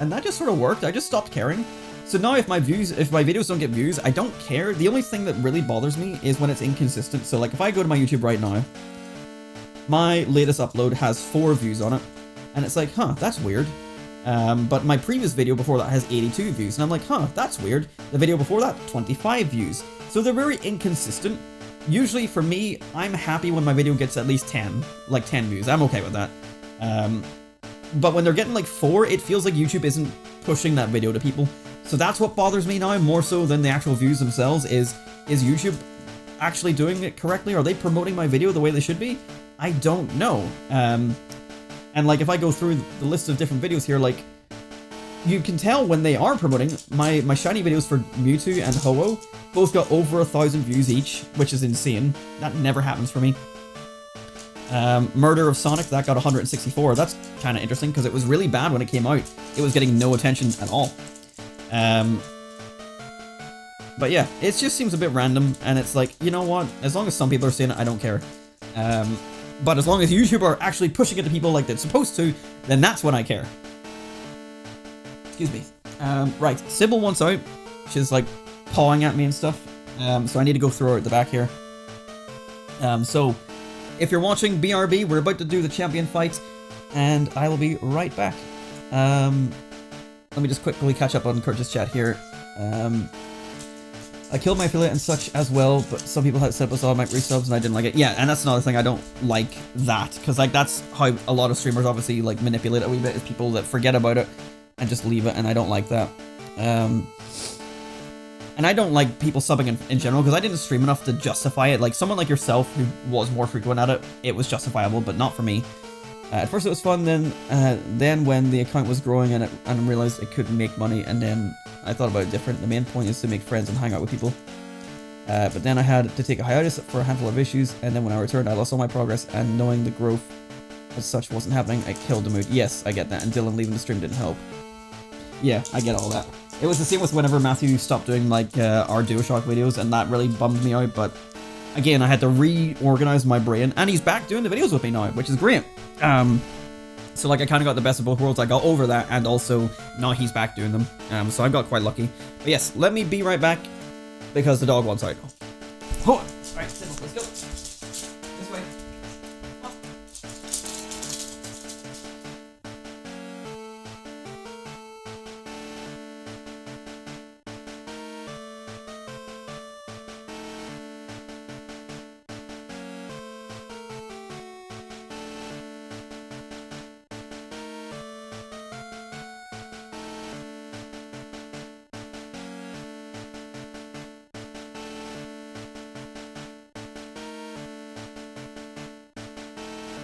And that just sort of worked. I just stopped caring. So now if my videos don't get views, I don't care. The only thing that really bothers me is when it's inconsistent. So like if I go to my YouTube right now, my latest upload has 4 views on it, and it's like, huh, that's weird. But my previous video before that has 82 views, and I'm like, huh, that's weird. The video before that, 25 views. So they're very inconsistent. Usually for me, I'm happy when my video gets at least 10 views. I'm okay with that. But when they're getting like 4, it feels like YouTube isn't pushing that video to people. So that's what bothers me now, more so than the actual views themselves, is YouTube actually doing it correctly? Are they promoting my video the way they should be? I don't know. And like if I go through the list of different videos here, like you can tell when they are promoting my shiny videos for Mewtwo and Ho-Oh both got over 1,000 views each, which is insane. That never happens for me. Murder of Sonic, that got 164. That's kind of interesting because it was really bad when it came out. It was getting no attention at all. But yeah, it just seems a bit random, and it's like, you know what? As long as some people are saying it, I don't care. But as long as YouTube are actually pushing it to people like they're supposed to, then that's when I care. Excuse me. Right, Sybil wants out. She's like pawing at me and stuff. So I need to go throw her at the back here. So if you're watching BRB, we're about to do the champion fight, and I will be right back. Let me just quickly catch up on Curtis' chat here. I killed my affiliate and such as well, but some people had said it was automatic resubs and I didn't like it. Yeah, and that's another thing, I don't like that, because like that's how a lot of streamers obviously like manipulate it a wee bit, is people that forget about it and just leave it, and I don't like that. And I don't like people subbing in general, because I didn't stream enough to justify it. Like someone like yourself who was more frequent at it, it was justifiable, but not for me. At first it was fun, then when the account was growing and I realized it could make money, and then I thought about it different. The main point is to make friends and hang out with people. But then I had to take a hiatus for a handful of issues, and then when I returned I lost all my progress, and knowing the growth as such wasn't happening, I killed the mood. Yes, I get that, and Dylan leaving the stream didn't help. Yeah, I get all that. It was the same with whenever Matthew stopped doing like our DualShock videos, and that really bummed me out, but again, I had to reorganize my brain, and he's back doing the videos with me now, which is great. So like I kind of got the best of both worlds. I got over that, and also now he's back doing them. So I got quite lucky. But yes, let me be right back, because the dog wants out. Hold on. Alright, let's go. This way. Oh.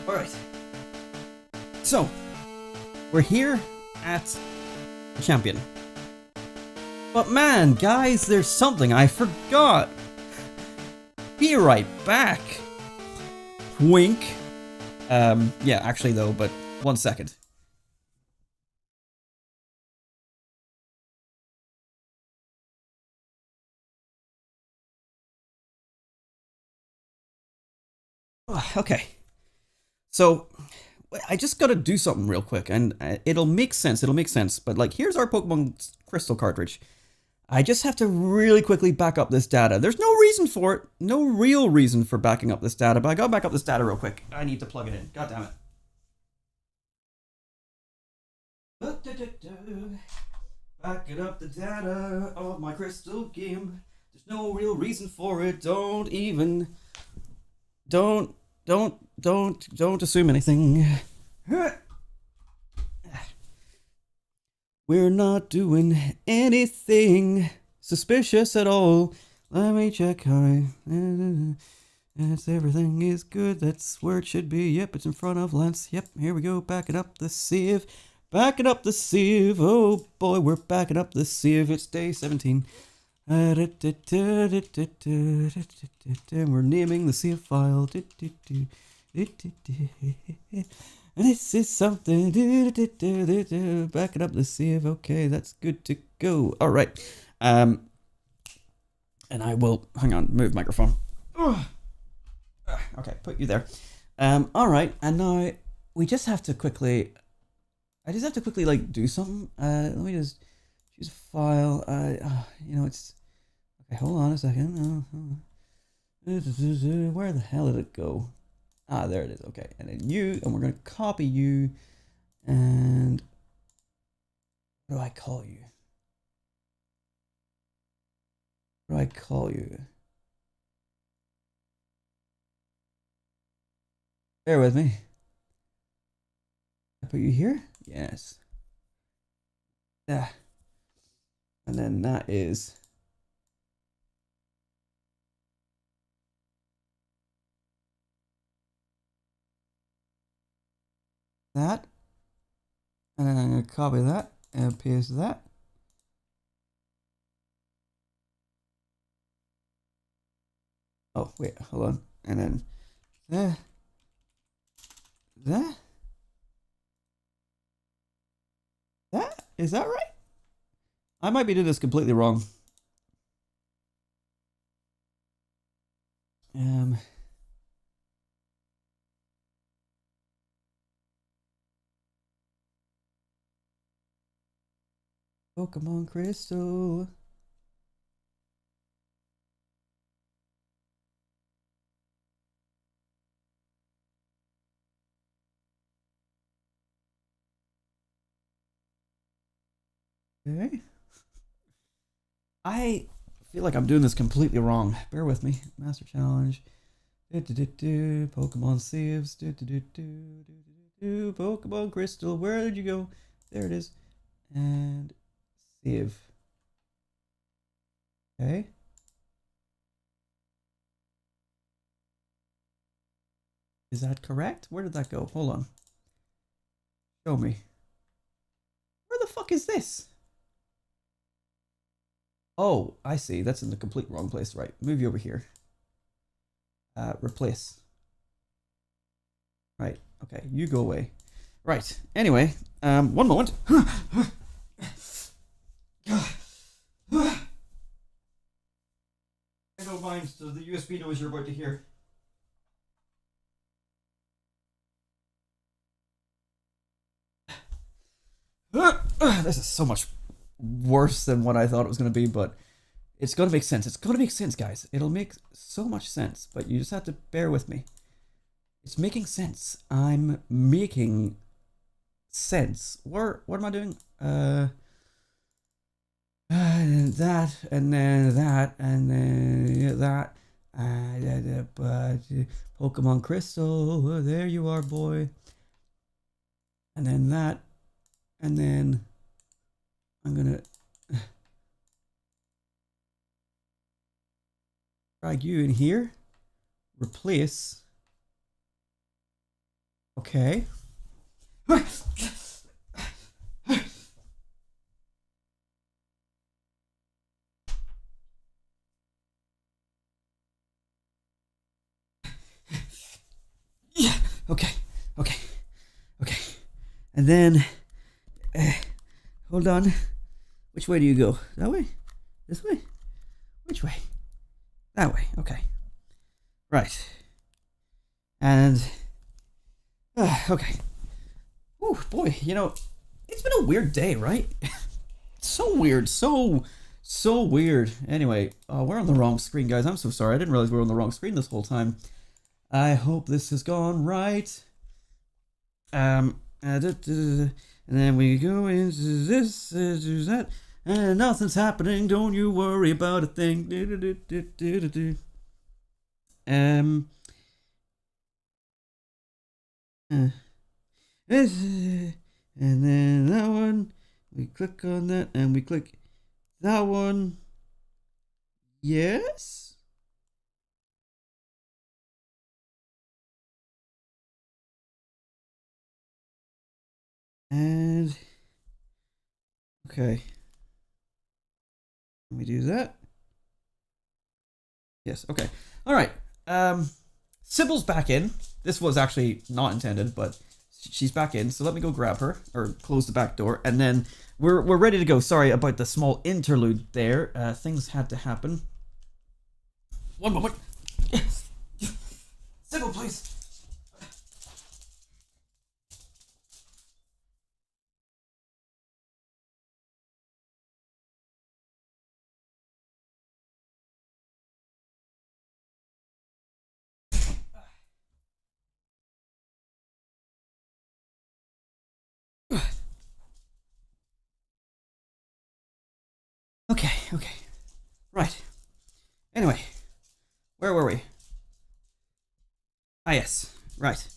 Alright. So, we're here at the champion. But man, guys, there's something I forgot. Be right back. Wink. Yeah, actually though, but 1 second. Okay. So, I just gotta do something real quick, and it'll make sense, but like, here's our Pokemon Crystal cartridge. I just have to really quickly back up this data. There's no reason for it, no real reason for backing up this data, but I gotta back up this data real quick. I need to plug it in, god damn it. Backing up the data of my Crystal game. There's no real reason for it, don't assume anything. We're not doing anything suspicious at all. Let me check how yes, everything is good. That's where it should be. Yep, it's in front of Lance. Yep, here we go. Backing up the save. Backing up the sieve. Oh boy, we're backing up the sieve. It's day 17. And we're naming the sieve file. And this is something. Backing up the sieve. Okay, that's good to go. All right. And I will, hang on, move microphone. Okay, put you there. All right, and now we just have to quickly, I just have to quickly like do something. Let me just choose a file. You know, it's, okay, hold on a second. Where the hell did it go? Ah, there it is. Okay, and then you, and we're gonna copy you, and what do I call you? What do I call you? Bear with me. I put you here? Yes. Yeah. And then that is that. And then I'm going to copy that and paste that. Oh, wait, hold on. And then that. Is that right? I might be doing this completely wrong. Pokemon Crystal. Okay. I feel like I'm doing this completely wrong. Bear with me. Master Challenge. Pokemon saves. Pokemon Crystal. Where did you go? There it is. And save. Okay. Is that correct? Where did that go? Hold on. Show me. Where the fuck is this? Oh, I see. That's in the complete wrong place. Right. Move you over here. Replace. Right. Okay. You go away. Right. Anyway, one moment. I don't mind the USB noise you're about to hear. This is so much worse than what I thought it was going to be, but it's going to make sense. It's going to make sense, guys. It'll make so much sense, but you just have to bear with me. It's making sense. I'm making sense. What am I doing? And that, and then that, and then that. Pokemon Crystal, there you are, boy. And then that, and then I'm gonna drag you in here. Replace. Okay. Yeah. Okay. Okay. Okay. And then, hold on. Which way do you go? That way? This way? Which way? That way. Okay. Right. And, okay. Oh boy, you know, it's been a weird day, right? So weird. So weird. Anyway, we're on the wrong screen, guys. I'm so sorry. I didn't realize we were on the wrong screen this whole time. I hope this has gone right. And then we go into this, do that, and nothing's happening. Don't you worry about a thing. And then that one, we click on that, and we click that one. Yes. And okay. Let me do that. Yes, okay. Alright. Sybil's back in. This was actually not intended, but she's back in. So let me go grab her, or close the back door, and then we're ready to go. Sorry about the small interlude there. Things had to happen. One moment. Yes. Sybil, please. Okay. Right. Anyway, where were we? Ah, yes. Right.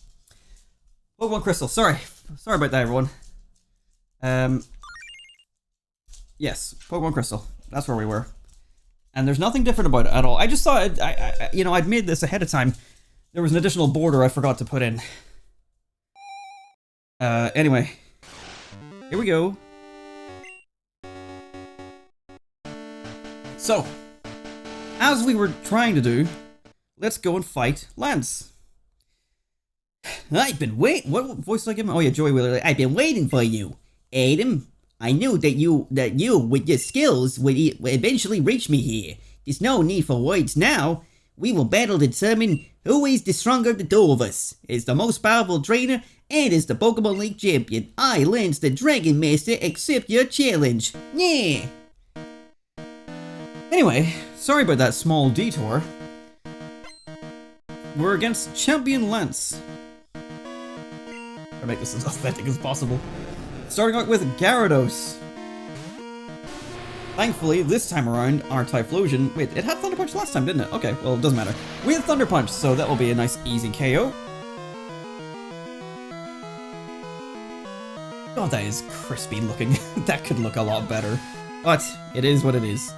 Pokemon Crystal. Sorry about that, everyone. Yes, Pokemon Crystal. That's where we were. And there's nothing different about it at all. I just thought, I'd made this ahead of time. There was an additional border I forgot to put in. Anyway. Here we go. So, as we were trying to do, let's go and fight Lance. I've been waiting. What voice did I give him? Oh yeah, Joey Wheeler. I've been waiting for you, Adam. I knew that you, with your skills, would eventually reach me here. There's no need for words now. We will battle to determine who is the stronger of the two of us. As the most powerful trainer and as the Pokemon League champion, I, Lance the Dragon Master, accept your challenge. Yeah. Anyway, sorry about that small detour. We're against Champion Lance. I'll make this as authentic as possible. Starting out with Gyarados. Thankfully, this time around, our Typhlosion... Wait, it had Thunder Punch last time, didn't it? Okay, well, it doesn't matter. We have Thunder Punch, so that will be a nice, easy KO. Oh, that is crispy looking. That could look a lot better. But, it is what it is.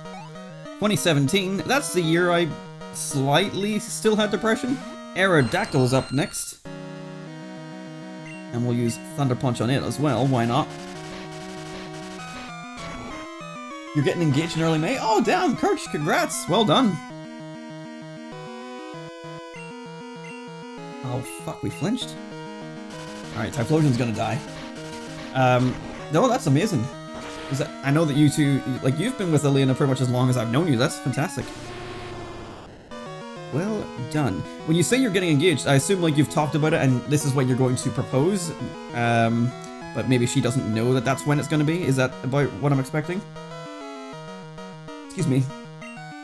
2017, that's the year I slightly still had depression. Aerodactyl is up next. And we'll use Thunder Punch on it as well, why not? You're getting engaged in early May? Oh damn, Kirch, congrats, well done. Oh fuck, we flinched? Alright, Typhlosion's gonna die. No, that's amazing. I know that you two, like, you've been with Elena pretty much as long as I've known you. That's fantastic. Well done. When you say you're getting engaged, I assume, like, you've talked about it and this is when you're going to propose. But maybe she doesn't know that that's when it's going to be. Is that about what I'm expecting? Excuse me.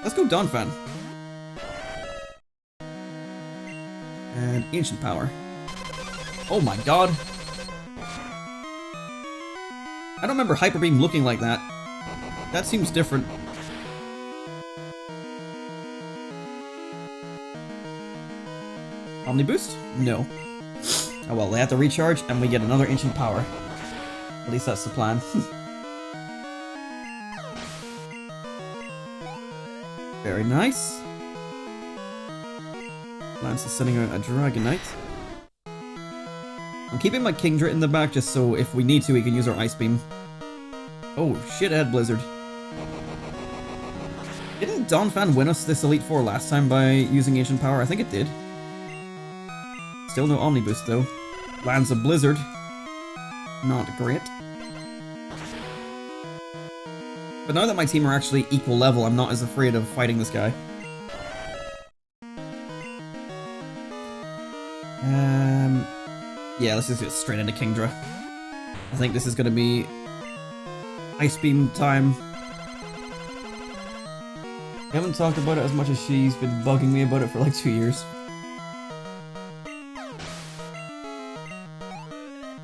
Let's go Donphan. And Ancient Power. Oh my god. I don't remember Hyper Beam looking like that. That seems different. Omni Boost? No. Oh well, they have to recharge and we get another Ancient Power. At least that's the plan. Very nice. Lance is sending out a Dragonite. I'm keeping my Kingdra in the back just so if we need to we can use our Ice Beam. Oh shit, I had Blizzard. Didn't Donphan win us this Elite Four last time by using Ancient Power? I think it did. Still no Omni Boost though. Lands a Blizzard. Not great. But now that my team are actually equal level, I'm not as afraid of fighting this guy. Yeah, let's just get straight into Kingdra. I think this is going to be Ice Beam time. I haven't talked about it as much as she's been bugging me about it for like 2 years.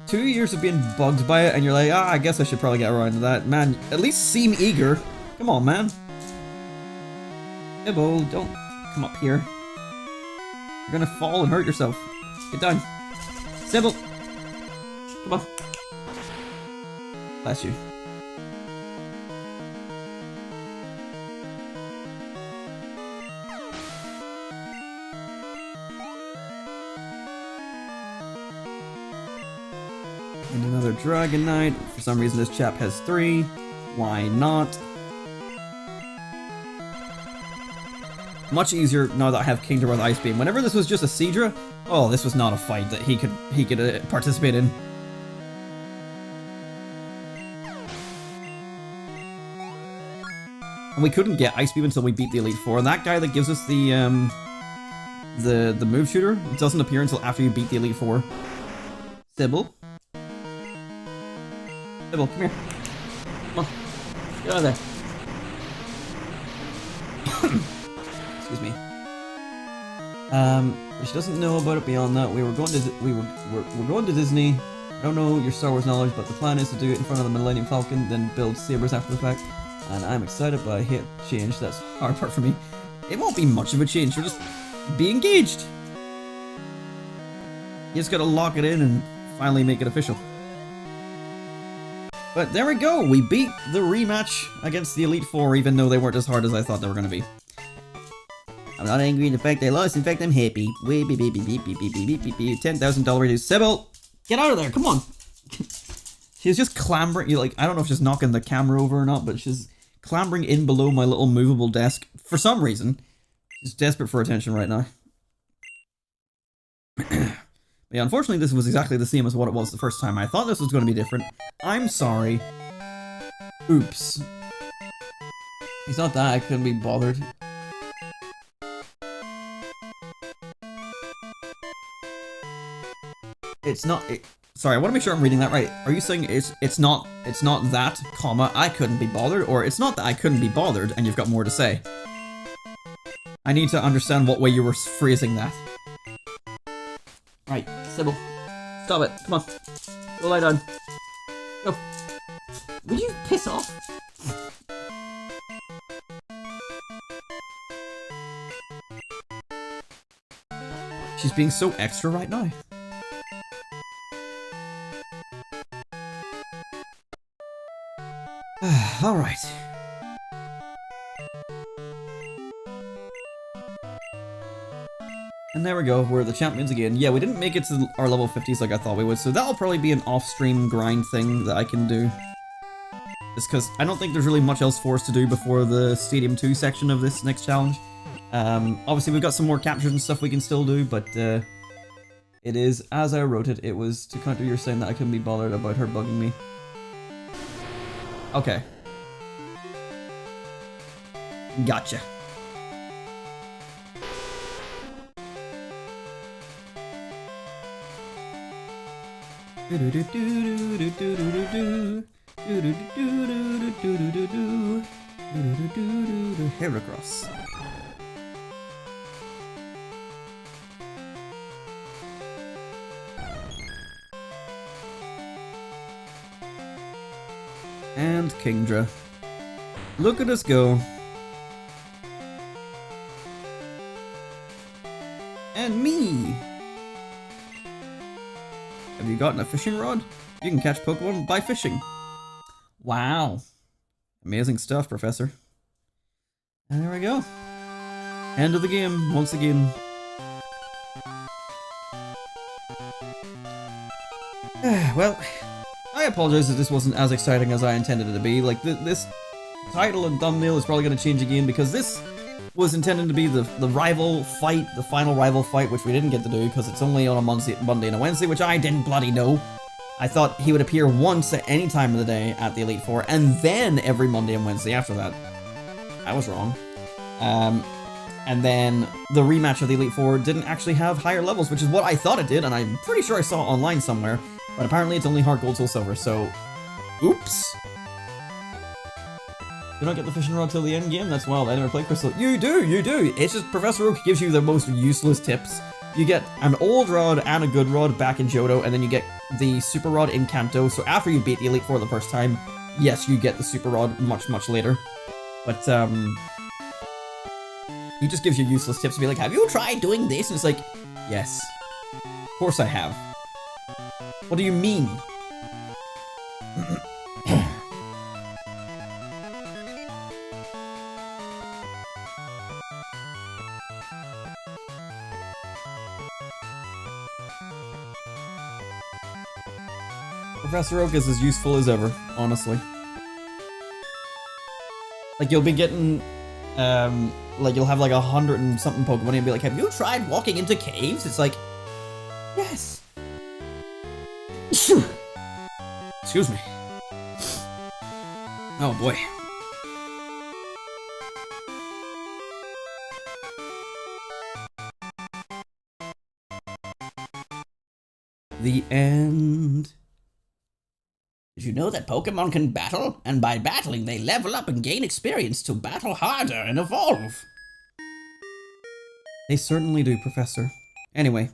2 years of being bugged by it and you're like, I guess I should probably get around to that. Man, at least seem eager. Come on, man. Ibbo, don't come up here. You're gonna fall and hurt yourself. Get down. Sybil! Come on. Bless you. And another Dragonite. For some reason, this chap has 3. Why not? Much easier now that I have Kingdra with Ice Beam. Whenever this was just a Seadra, oh, this was not a fight that he could participate in. And we couldn't get Ice Beam until we beat the Elite Four. And that guy that gives us the move shooter doesn't appear until after you beat the Elite Four. Sybil. Sybil, come here. Come on. Get out of there. Excuse me. She doesn't know about it beyond that. We're going to Disney. I don't know your Star Wars knowledge, but the plan is to do it in front of the Millennium Falcon, then build sabers after the fact. And I'm excited, but I hate change. That's the hard part for me. It won't be much of a change. You'll just be engaged. You just gotta lock it in and finally make it official. But there we go. We beat the rematch against the Elite Four, even though they weren't as hard as I thought they were gonna be. I'm not angry in the fact they lost. In fact, I'm happy. $10,000 reduced. Sybil, get out of there. Come on. She's just clambering. Like, I don't know if she's knocking the camera over or not, but she's clambering in below my little movable desk for some reason. She's desperate for attention right now. Yeah, unfortunately, this was exactly the same as what it was the first time. I thought this was going to be different. I'm sorry. Oops. It's not that I couldn't be bothered. It's not. Sorry, I want to make sure I'm reading that right. Are you saying it's not that, comma, I couldn't be bothered, or it's not that I couldn't be bothered and you've got more to say? I need to understand what way you were phrasing that. Right, Sybil, stop it. Come on, go lie down. Go. Will you piss off? She's being so extra right now. Alright. And there we go, we're the champions again. Yeah, we didn't make it to our level 50s like I thought we would, so that'll probably be an off-stream grind thing that I can do. Just because I don't think there's really much else for us to do before the Stadium 2 section of this next challenge. Obviously we've got some more captures and stuff we can still do, but it is, as I wrote it, it was to counter your saying that I couldn't be bothered about her bugging me. Okay. Gotcha. Heracross. And Kingdra. Look at us go. And me! Have you gotten a fishing rod? You can catch Pokemon by fishing. Wow. Amazing stuff, Professor. And there we go. End of the game, once again. Well, I apologize if this wasn't as exciting as I intended it to be. Like, this title and thumbnail is probably going to change again because this was intended to be the rival fight, the final rival fight, which we didn't get to do because it's only on a Monday and a Wednesday, which I didn't bloody know. I thought he would appear once at any time of the day at the Elite Four, and then every Monday and Wednesday after that. I was wrong. And then the rematch of the Elite Four didn't actually have higher levels, which is what I thought it did, and I'm pretty sure I saw it online somewhere, but apparently it's only Heart Gold, Soul Silver, so... Oops! You don't get the fishing rod till the end game? That's wild. I never played Crystal. You do! You do! It's just Professor Oak gives you the most useless tips. You get an old rod and a good rod back in Johto, and then you get the super rod in Kanto. So after you beat the Elite Four the first time, yes, you get the super rod much, much later. But, he just gives you useless tips to be like, have you tried doing this? And it's like, yes. Of course I have. What do you mean? Professor Oak is as useful as ever, honestly. Like, you'll be getting, like, you'll have like 100 and something Pokemon and be like, have you tried walking into caves? It's like, yes. Excuse me. Oh boy. The end. Did you know that Pokemon can battle? And by battling, they level up and gain experience to battle harder and evolve. They certainly do, Professor. Anyway,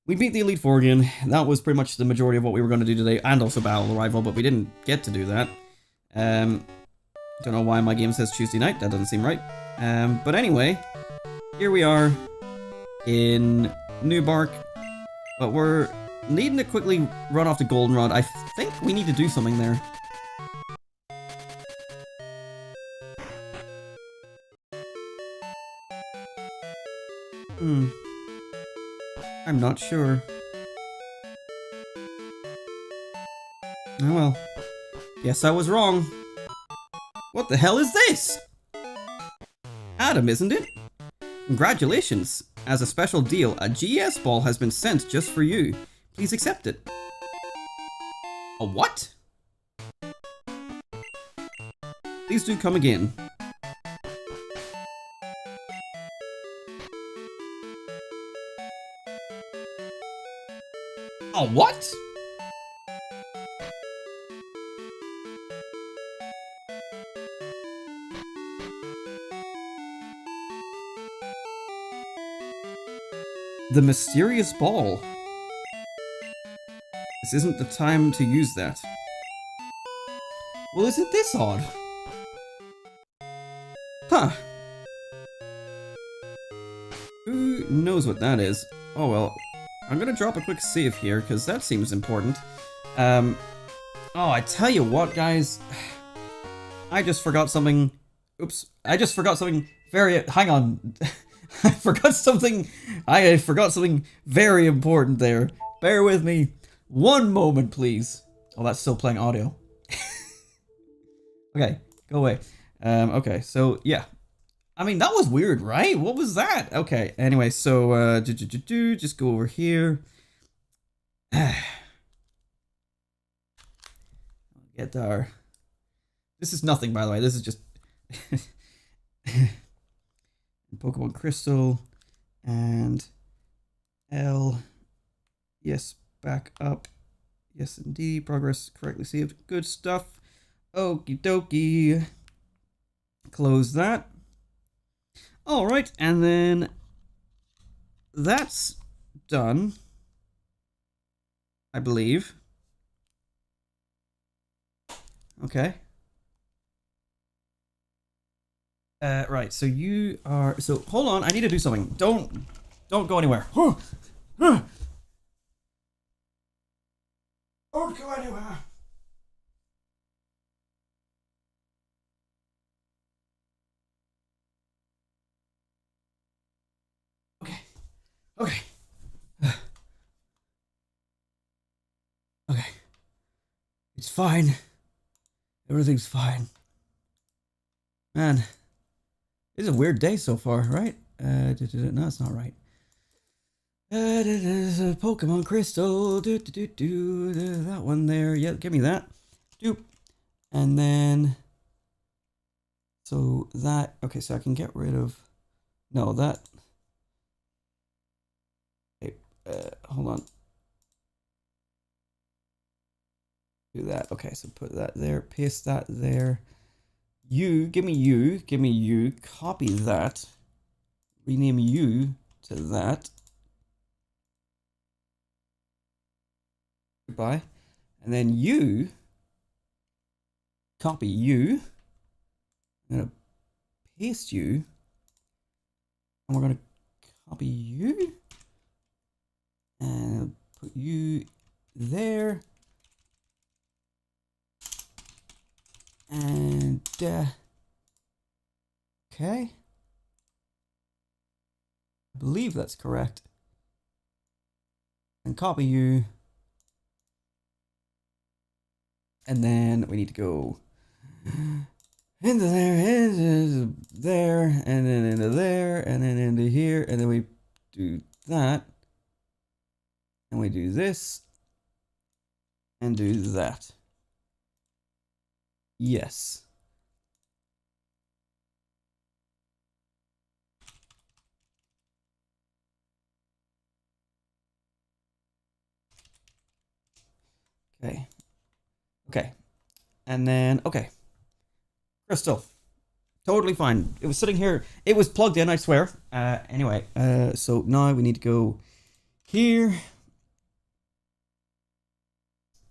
we beat the Elite Four again. That was pretty much the majority of what we were going to do today, and also battle the rival, but we didn't get to do that. Don't know why my game says Tuesday night. That doesn't seem right. But anyway, here we are in New Bark, but we're needing to quickly run off to Goldenrod. I think we need to do something there. I'm not sure. Oh well. Guess I was wrong. What the hell is this? Adam, isn't it? Congratulations! As a special deal, a GS ball has been sent just for you. Please accept it. A what? Please do come again. A what? The mysterious ball. This isn't the time to use that. Well, isn't this odd? Huh. Who knows what that is? Oh well, I'm gonna drop a quick save here, because that seems important. Oh, I tell you what, guys. I just forgot something. Oops. I just forgot something very... Hang on. I forgot something very important there. Bear with me. One moment, please. Oh, that's still playing audio. Okay, go away. Okay, so, yeah. I mean, that was weird, right? What was that? Okay, anyway, so, just go over here. Get our... This is nothing, by the way. This is just... Pokemon Crystal. And... L. Yes, back up. Yes, indeed. Progress correctly saved. Good stuff. Okie dokie. Close that. Alright, and then... That's done. I believe. Okay. Right, so you are... So, hold on, I need to do something. Don't go anywhere. Don't go anywhere. Okay. Okay. Okay. It's fine. Everything's fine. Man, this is a weird day so far, right? No, it's not right. Pokemon Crystal. That one there. Yeah, give me that. Doop. And then... So that... Okay, so I can get rid of... No, that... Okay, hold on. Do that. Okay, so put that there. Paste that there. Give me you. Copy that. Rename you to that. Goodbye. And then you, copy you. I'm going to paste you. And we're going to copy you. And put you there. And, okay. I believe that's correct. And copy you. And then we need to go into there, and then into there, and then into here, and then we do that, and we do this, and do that. Yes. Okay. Okay. And then, okay. Crystal. Totally fine. It was sitting here. It was plugged in, I swear. Anyway, so now we need to go here.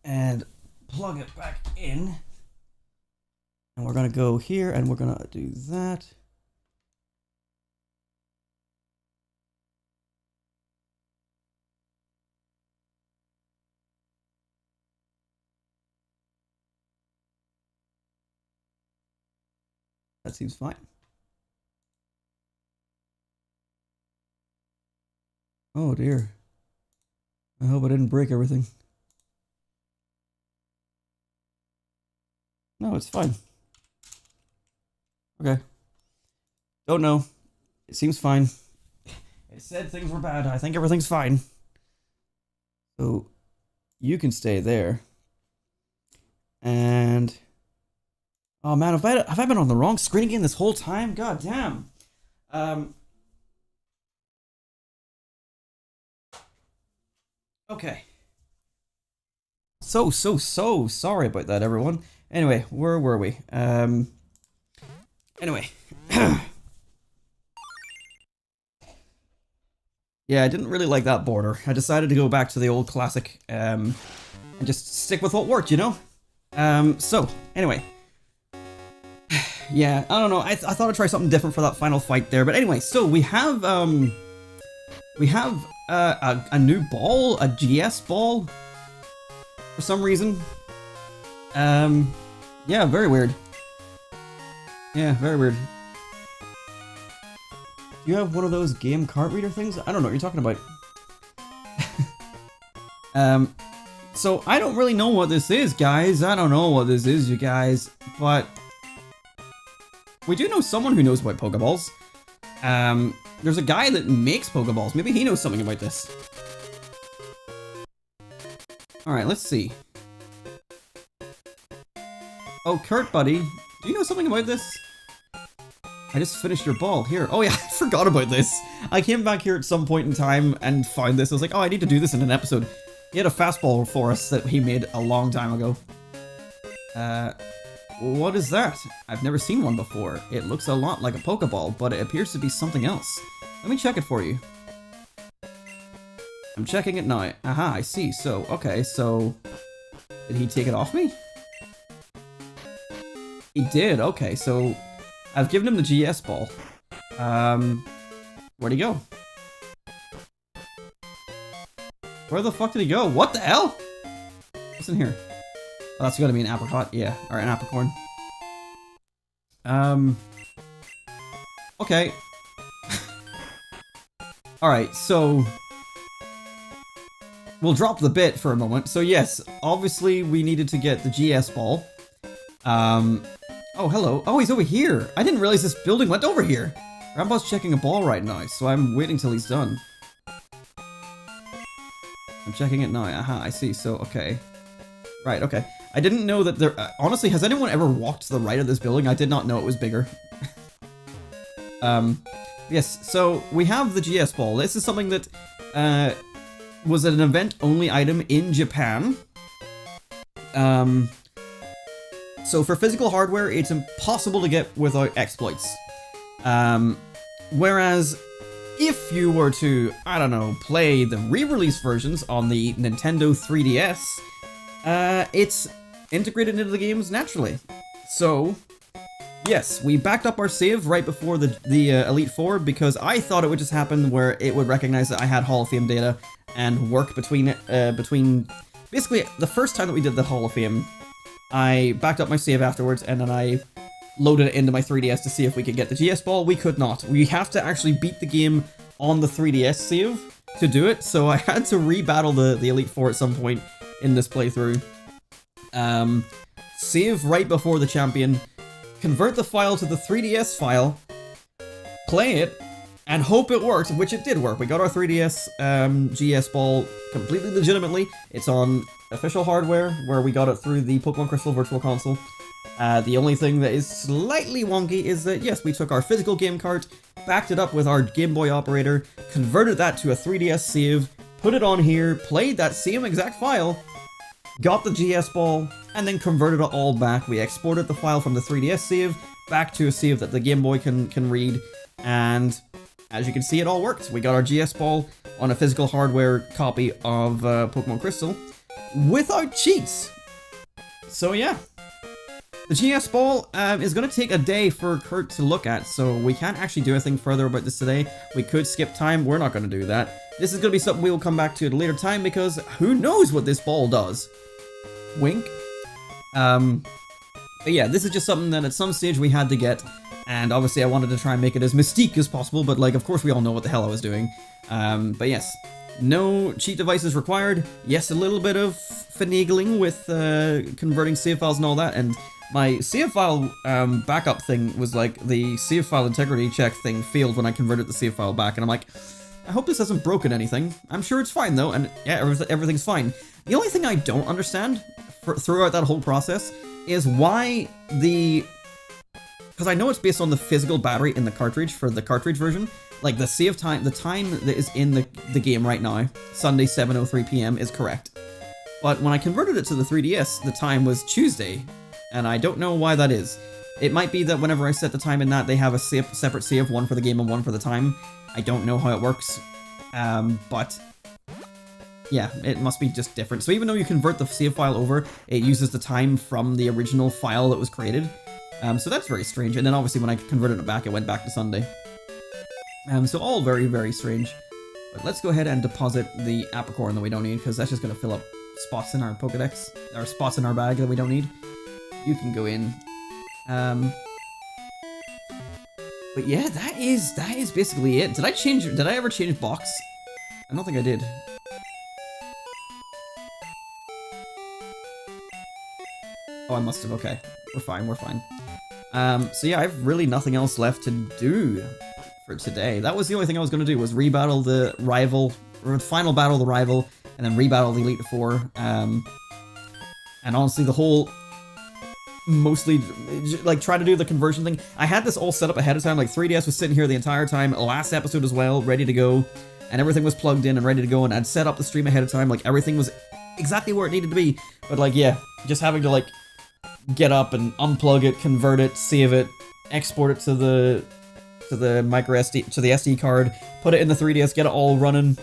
And plug it back in. And we're going to go here and we're going to do that. That seems fine. Oh dear. I hope I didn't break everything. No, it's fine. Okay. Don't know. It seems fine. It said things were bad. I think everything's fine. So you can stay there. And oh man, have I been on the wrong screen again this whole time? God damn. Okay. So sorry about that, everyone. Anyway, where were we? Anyway. Yeah, I didn't really like that border. I decided to go back to the old classic, and just stick with what worked, you know? So, anyway. Yeah, I don't know. I thought I'd try something different for that final fight there. But anyway, so we have a new ball, a GS ball, for some reason. Yeah, very weird. Yeah, very weird. You have one of those game card reader things? I don't know what you're talking about. So I don't really know what this is, guys. I don't know what this is, you guys. But we do know someone who knows about Pokeballs. There's a guy that makes Pokeballs. Maybe he knows something about this. Alright, let's see. Oh, Kurt, buddy. Do you know something about this? I just finished your ball. Here. Oh yeah, I forgot about this. I came back here at some point in time and found this. I was like, oh, I need to do this in an episode. He had a fastball for us that he made a long time ago. What is that? I've never seen one before. It looks a lot like a Pokeball, but it appears to be something else. Let me check it for you. I'm checking it now. Aha, I see. So, okay, so... Did he take it off me? He did, okay, so... I've given him the GS ball. Where'd he go? Where the fuck did he go? What the hell? What's in here? Oh, that's gotta be an apricot, yeah, or an apricorn. Okay. Alright, so... We'll drop the bit for a moment. So yes, obviously we needed to get the GS ball. Oh, hello. Oh, he's over here. I didn't realize this building went over here. Grandpa's checking a ball right now, so I'm waiting till he's done. I'm checking it now. Aha, I see. So, okay. Right, okay. I didn't know that there... honestly, has anyone ever walked to the right of this building? I did not know it was bigger. Yes, so we have the GS ball. This is something that was an event-only item in Japan. So for physical hardware, it's impossible to get without exploits. Whereas if you were to, I don't know, play the re-release versions on the Nintendo 3DS, it's integrated into the games naturally. So, yes, we backed up our save right before the Elite Four because I thought it would just happen where it would recognize that I had Hall of Fame data and work between basically the first time that we did the Hall of Fame. I backed up my save afterwards, and then I loaded it into my 3DS to see if we could get the GS ball. We could not. We have to actually beat the game on the 3DS save to do it, so I had to re-battle the Elite Four at some point in this playthrough. save right before the champion, convert the file to the 3DS file, play it, and hope it worked, which it did work. We got our 3DS GS Ball completely legitimately. It's on official hardware, where we got it through the Pokemon Crystal Virtual Console. The only thing that is slightly wonky is that, yes, we took our physical game cart, backed it up with our Game Boy operator, converted that to a 3DS save, put it on here, played that same exact file, got the GS Ball, and then converted it all back. We exported the file from the 3DS save back to a save that the Game Boy can read, and as you can see, it all worked. We got our GS Ball on a physical hardware copy of Pokemon Crystal without cheats. So yeah. The GS Ball is going to take a day for Kurt to look at, so we can't actually do anything further about this today. We could skip time, we're not going to do that. This is going to be something we will come back to at a later time, because who knows what this ball does? Wink. But yeah, this is just something that at some stage we had to get, and obviously I wanted to try and make it as mystique as possible, but like, of course we all know what the hell I was doing. But yes, no cheat devices required. Yes, a little bit of finagling with converting save files and all that, and my save file backup thing was like, the save file integrity check thing failed when I converted the save file back, and I'm like, I hope this hasn't broken anything. I'm sure it's fine though, and yeah, everything's fine. The only thing I don't understand throughout that whole process is why because I know it's based on the physical battery in the cartridge for the cartridge version, like the save time, the time that is in the game right now, Sunday 7:03 p.m. is correct. But when I converted it to the 3DS, the time was Tuesday, and I don't know why that is. It might be that whenever I set the time in that, they have a separate save, one for the game and one for the time. I don't know how it works, but yeah, it must be just different. So even though you convert the save file over, it uses the time from the original file that was created. So that's very strange. And then obviously when I converted it back, it went back to Sunday. So all very, very strange. But let's go ahead and deposit the apricorn that we don't need, because that's just going to fill up spots in our Pokedex, or spots in our bag that we don't need. You can go in. But yeah, that is basically it. Did I ever change box? I don't think I did. Oh, I must have. Okay. We're fine. So yeah, I have really nothing else left to do for today. That was the only thing I was going to do, was rebattle the rival, or final battle the rival, and then rebattle the Elite Four. And honestly, the whole, mostly, like, try to do the conversion thing. I had this all set up ahead of time, like 3DS was sitting here the entire time, last episode as well, ready to go, and everything was plugged in and ready to go, and I'd set up the stream ahead of time, like, everything was exactly where it needed to be, but like, yeah, just having to, like, get up and unplug it, convert it, save it, export it to the micro SD, to the SD card, put it in the 3DS, get it all running.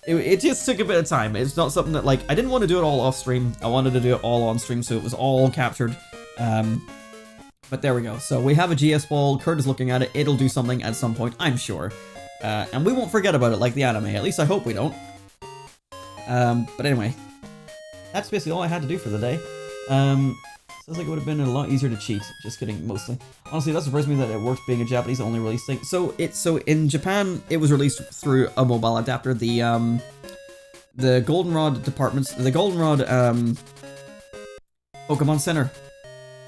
It just took a bit of time. It's not something that, like, I didn't want to do it all off stream. I wanted to do it all on stream, so it was all captured. But there we go. So we have a GS Ball. Kurt is looking at it. It'll do something at some point, I'm sure. And we won't forget about it like the anime. At least I hope we don't. But anyway, that's basically all I had to do for the day. Sounds like it would have been a lot easier to cheat. Just kidding, mostly. Honestly, that surprised me that it worked being a Japanese only release thing. So in Japan, it was released through a mobile adapter. The Goldenrod departments, the Goldenrod Pokemon Center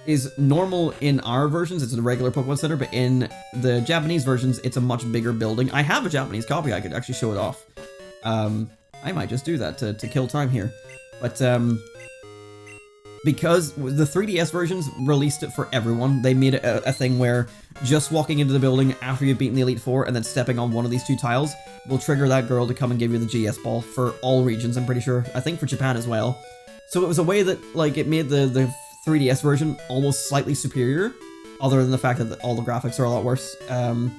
is normal in our versions. It's a regular Pokemon Center, but in the Japanese versions, it's a much bigger building. I have a Japanese copy. I could actually show it off. I might just do that to kill time here. But because the 3DS versions released it for everyone, they made it a thing where just walking into the building after you've beaten the Elite Four and then stepping on one of these two tiles will trigger that girl to come and give you the GS Ball for all regions, I'm pretty sure. I think for Japan as well. So it was a way that, like, it made the 3DS version almost slightly superior, other than the fact that all the graphics are a lot worse. And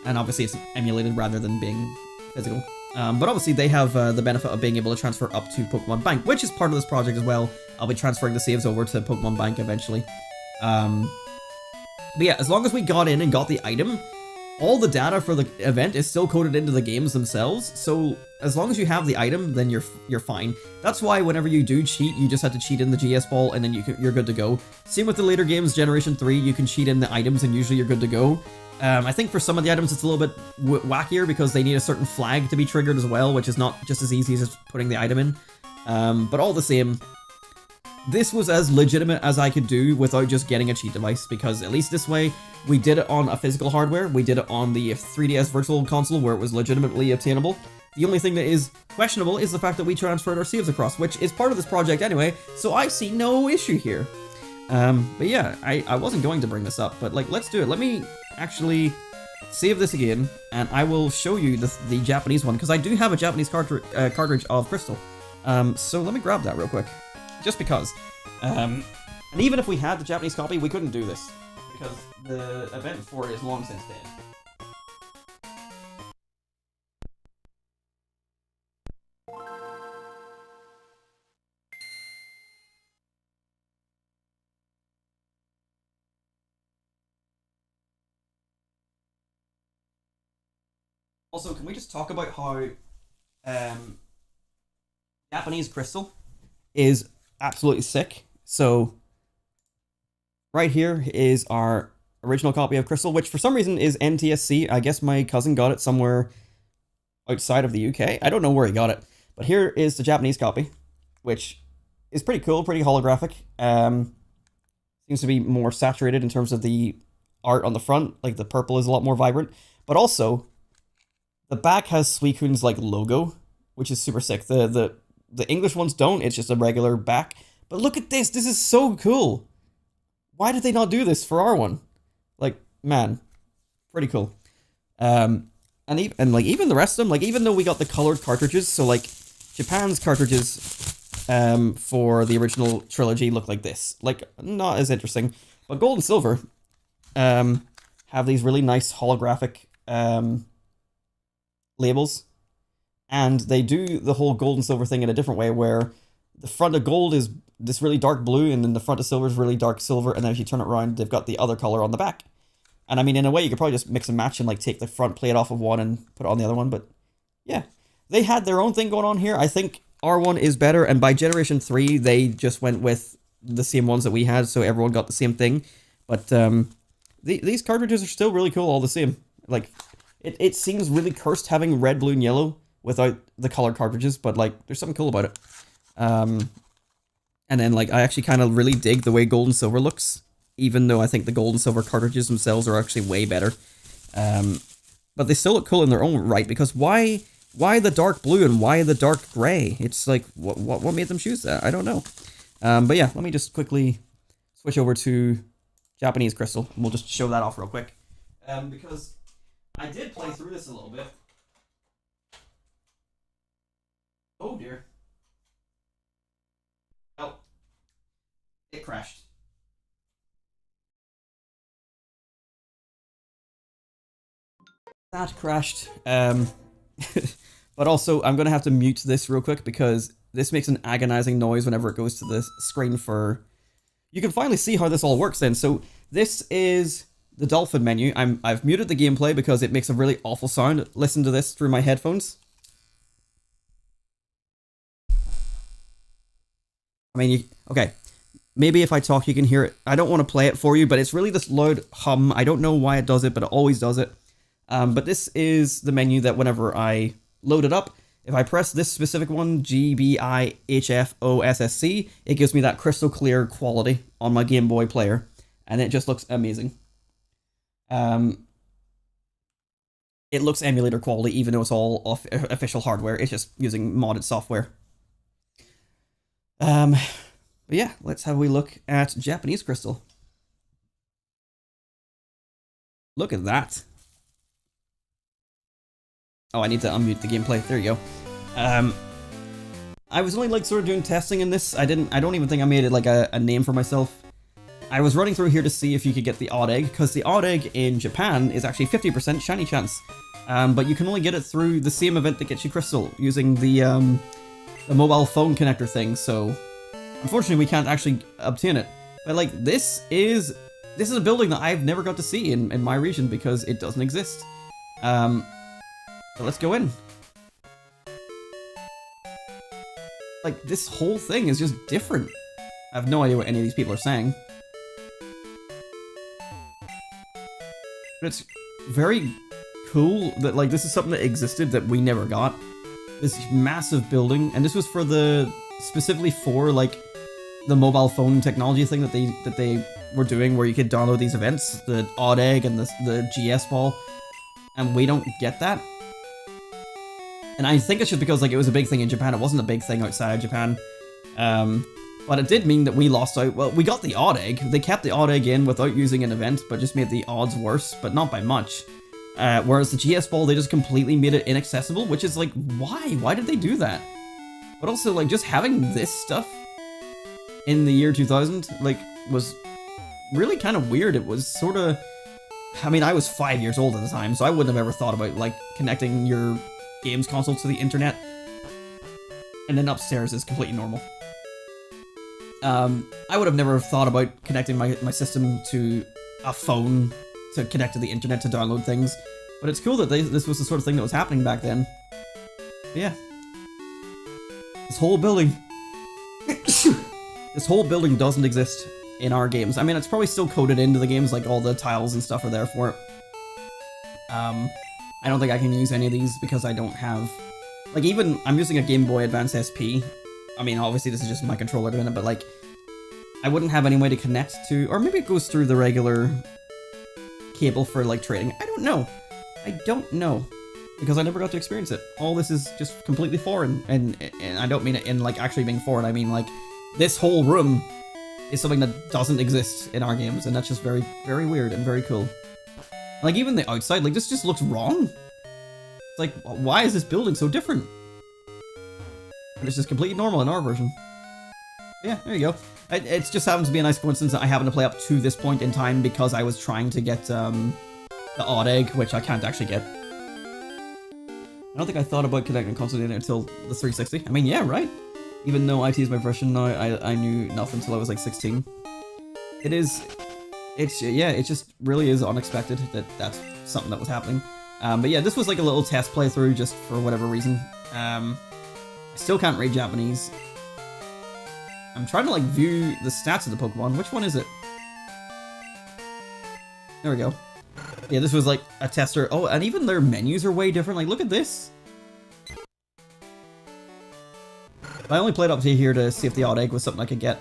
obviously it's emulated rather than being physical. But obviously they have the benefit of being able to transfer up to Pokemon Bank, which is part of this project as well. I'll be transferring the saves over to Pokemon Bank eventually. But yeah, as long as we got in and got the item, all the data for the event is still coded into the games themselves. So as long as you have the item, then you're fine. That's why whenever you do cheat, you just have to cheat in the GS Ball and then you're good to go. Same with the later games, Generation 3, you can cheat in the items and usually you're good to go. I think for some of the items it's a little bit wackier because they need a certain flag to be triggered as well, which is not just as easy as putting the item in. But all the same, this was as legitimate as I could do without just getting a cheat device, because at least this way, we did it on a physical hardware, we did it on the 3DS Virtual Console where it was legitimately obtainable. The only thing that is questionable is the fact that we transferred our saves across, which is part of this project anyway, so I see no issue here. But yeah, I wasn't going to bring this up, but like, let's do it. Let me actually save this again, and I will show you the Japanese one, because I do have a Japanese cartridge of Crystal. So let me grab that real quick, just because. And even if we had the Japanese copy, we couldn't do this, because the event for it is long since dead. Also, can we just talk about how Japanese Crystal is absolutely sick? So, right here is our original copy of Crystal, which for some reason is NTSC. I guess my cousin got it somewhere outside of the UK. I don't know where he got it. But here is the Japanese copy, which is pretty cool, pretty holographic. Seems to be more saturated in terms of the art on the front. Like, the purple is a lot more vibrant. But also, the back has Suicune's like logo, which is super sick. The English ones don't. It's just a regular back. But look at this. This is so cool. Why did they not do this for our one? Like, man, pretty cool. And even the rest of them, like, even though we got the colored cartridges, so like Japan's cartridges for the original trilogy look like this. Like, not as interesting. But gold and silver have these really nice holographic labels, and they do the whole gold and silver thing in a different way, where the front of gold is this really dark blue, and then the front of silver is really dark silver, and then if you turn it around, they've got the other color on the back. And I mean, in a way, you could probably just mix and match and like take the front plate off of one and put it on the other one, but yeah. They had their own thing going on here. I think our one is better, and by Generation 3, they just went with the same ones that we had, so everyone got the same thing. But these cartridges are still really cool all the same. Like, it seems really cursed having red, blue, and yellow without the colored cartridges, but like, there's something cool about it. And then like, I actually kind of really dig the way gold and silver looks, even though I think the gold and silver cartridges themselves are actually way better. But they still look cool in their own right, because why the dark blue and why the dark gray? It's like, what made them choose that? I don't know. But yeah, let me just quickly switch over to Japanese Crystal, and we'll just show that off real quick. Because I did play through this a little bit. Oh dear. Oh. It crashed. That crashed. But also, I'm going to have to mute this real quick, because this makes an agonizing noise whenever it goes to the screen for... You can finally see how this all works then. So this is the dolphin menu. I've muted the gameplay because it makes a really awful sound. Listen to this through my headphones. I mean, okay. Maybe if I talk you can hear it. I don't want to play it for you, but it's really this loud hum. I don't know why it does it, but it always does it. But this is the menu that whenever I load it up, if I press this specific one, GBIHFOSSC, it gives me that crystal clear quality on my Game Boy player, and it just looks amazing. It looks emulator quality, even though it's all official hardware. It's just using modded software. But yeah, let's have a wee look at Japanese Crystal. Look at that. Oh, I need to unmute the gameplay. There you go. I was only like sort of doing testing in this. I don't even think I made it like a name for myself. I was running through here to see if you could get the odd egg, because the odd egg in Japan is actually 50% shiny chance. But you can only get it through the same event that gets you Crystal, using the mobile phone connector thing, so unfortunately we can't actually obtain it. But like, this is a building that I've never got to see in my region, because it doesn't exist. So let's go in. Like, this whole thing is just different. I have no idea what any of these people are saying. But it's very cool that, like, this is something that existed that we never got. This massive building, and this was for specifically for, like, the mobile phone technology thing that they were doing, where you could download these events, the Odd Egg and the GS Ball, and we don't get that. And I think it's just because like it was a big thing in Japan. It wasn't a big thing outside of Japan. But it did mean that we lost out. Well, we got the Odd Egg. They kept the Odd Egg in without using an event, but just made the odds worse, but not by much. Whereas the GS Ball, they just completely made it inaccessible, which is like, why? Why did they do that? But also, like, just having this stuff in the year 2000, like, was really kind of weird. It was sort of... I mean, I was 5 years old at the time, so I wouldn't have ever thought about, like, connecting your games console to the internet. And then upstairs is completely normal. I would have never thought about connecting my system to a phone to connect to the internet to download things, but it's cool that this was the sort of thing that was happening back then. But yeah. This whole building... this whole building doesn't exist in our games. I mean, it's probably still coded into the games, like all the tiles and stuff are there for it. I don't think I can use any of these because I don't have... Like, even, I'm using a Game Boy Advance SP. I mean, obviously this is just my controller doing it, but like, I wouldn't have any way to connect to, or maybe it goes through the regular cable for like trading. I don't know. I don't know. Because I never got to experience it. All this is just completely foreign, and I don't mean it in like actually being foreign, I mean like, this whole room is something that doesn't exist in our games, and that's just very, very weird and very cool. Like, even the outside, like, this just looks wrong. It's like, why is this building so different? And it's just completely normal in our version. Yeah, there you go. It just happens to be a nice coincidence that I happen to play up to this point in time because I was trying to get the Odd Egg, which I can't actually get. I don't think I thought about connecting console data until the 360. I mean, yeah, right? Even though IT is my version now, I knew nothing until I was like 16. Yeah, it just really is unexpected that that's something that was happening. But yeah, this was like a little test playthrough just for whatever reason. I still can't read Japanese. I'm trying to like view the stats of the Pokemon. Which one is it? There we go. Yeah, this was like a tester. Oh, and even their menus are way different. Like, look at this. I only played up to here to see if the Odd Egg was something I could get.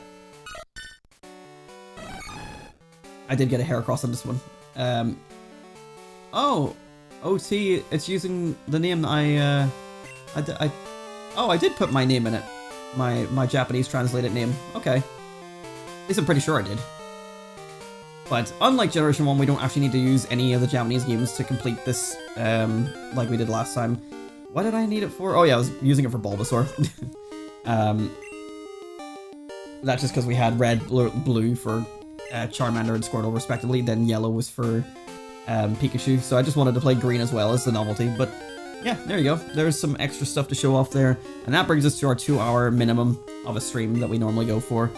I did get a Heracross on this one. Oh, OT, it's using the name that I did put my name in it. My Japanese translated name. Okay. At least I'm pretty sure I did. But unlike Generation 1, we don't actually need to use any of the Japanese games to complete this, like we did last time. What did I need it for? Oh yeah, I was using it for Bulbasaur. That's just because we had red, blue for Charmander and Squirtle respectively, then yellow was for Pikachu, so I just wanted to play green as well as the novelty, but yeah, there you go. There's some extra stuff to show off there, and that brings us to our 2-hour minimum of a stream that we normally go for.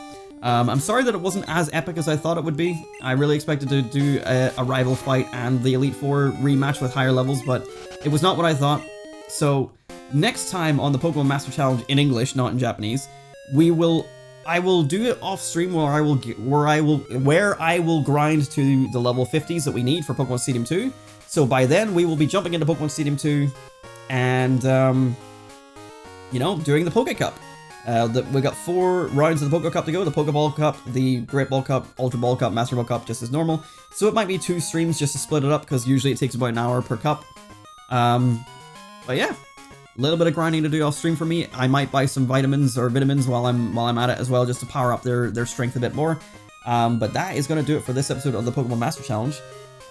I'm sorry that it wasn't as epic as I thought it would be. I really expected to do a rival fight and the Elite Four rematch with higher levels, but it was not what I thought. So next time on the Pokemon Master Challenge in English, not in Japanese, I will do it off stream where I will grind to the level 50s that we need for Pokemon Stadium 2. So by then we will be jumping into Pokemon Stadium 2 and you know, doing the Poké Cup. We got 4 rounds of the Poké Cup to go: the Poké Ball Cup, the Great Ball Cup, Ultra Ball Cup, Master Ball Cup, just as normal. So it might be 2 streams just to split it up, because usually it takes about an hour per cup. But yeah, a little bit of grinding to do off stream for me. I might buy some vitamins while I'm at it as well, just to power up their strength a bit more. But that is going to do it for this episode of the Pokemon Master Challenge.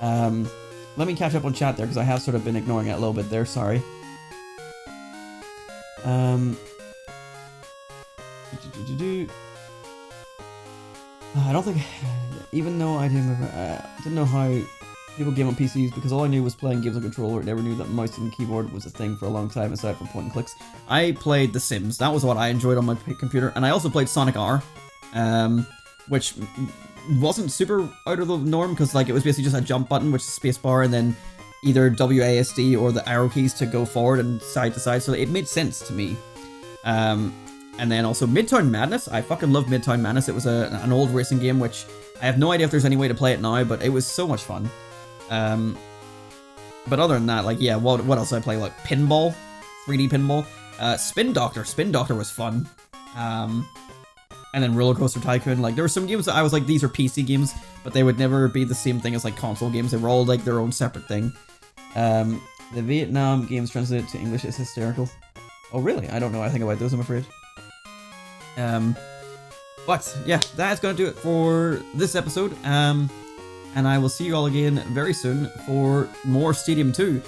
Let me catch up on chat there, because I have sort of been ignoring it a little bit there, sorry. I don't think, even though I didn't know how people game on PCs, because all I knew was playing games on controller. I never knew that mouse and keyboard was a thing for a long time, aside from point and clicks. I played The Sims. That was what I enjoyed on my computer, and I also played Sonic R, which wasn't super out of the norm, because like it was basically just a jump button, which is spacebar, and then either WASD or the arrow keys to go forward and side to side, so it made sense to me. And then also Midtown Madness. I fucking love Midtown Madness. It was an old racing game, which I have no idea if there's any way to play it now, but it was so much fun. But other than that, like, yeah, what else did I play? Like Pinball, 3D Pinball, Spin Doctor. Spin Doctor was fun. and then Roller Coaster Tycoon. Like, there were some games that I was like, these are PC games, but they would never be the same thing as like console games. They were all like their own separate thing. The Vietnam games translated to English is hysterical. Oh really? I don't know anything about those, I'm afraid. But yeah, that's gonna do it for this episode. And I will see you all again very soon for more Stadium 2.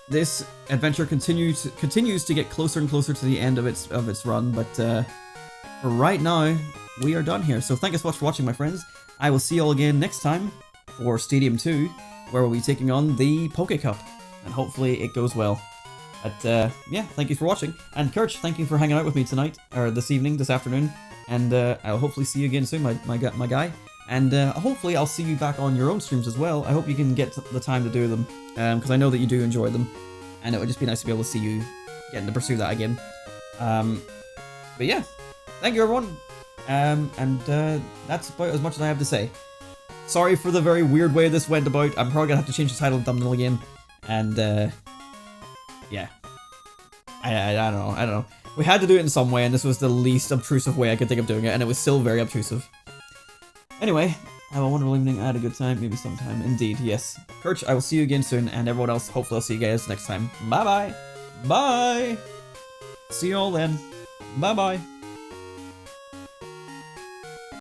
This adventure continues to get closer and closer to the end of its run, but for right now, we are done here. So thank you so much for watching, my friends. I will see you all again next time for Stadium 2, where we'll be taking on the Poké Cup, and hopefully it goes well. But yeah, thank you for watching, and Kirch, thank you for hanging out with me tonight, or this evening, this afternoon, and I'll hopefully see you again soon, my guy. And hopefully I'll see you back on your own streams as well. I hope you can get the time to do them, because I know that you do enjoy them, and it would just be nice to be able to see you getting to pursue that again. But yeah, thank you everyone, and that's about as much as I have to say. Sorry for the very weird way this went about. I'm probably gonna have to change the title and thumbnail again, and yeah, I don't know. We had to do it in some way, and this was the least obtrusive way I could think of doing it, and it was still very obtrusive. Anyway, have a wonderful evening. I had a good time, maybe sometime. Indeed, yes. Kirch, I will see you again soon, and everyone else, hopefully I'll see you guys next time. Bye-bye. Bye! See you all then. Bye-bye.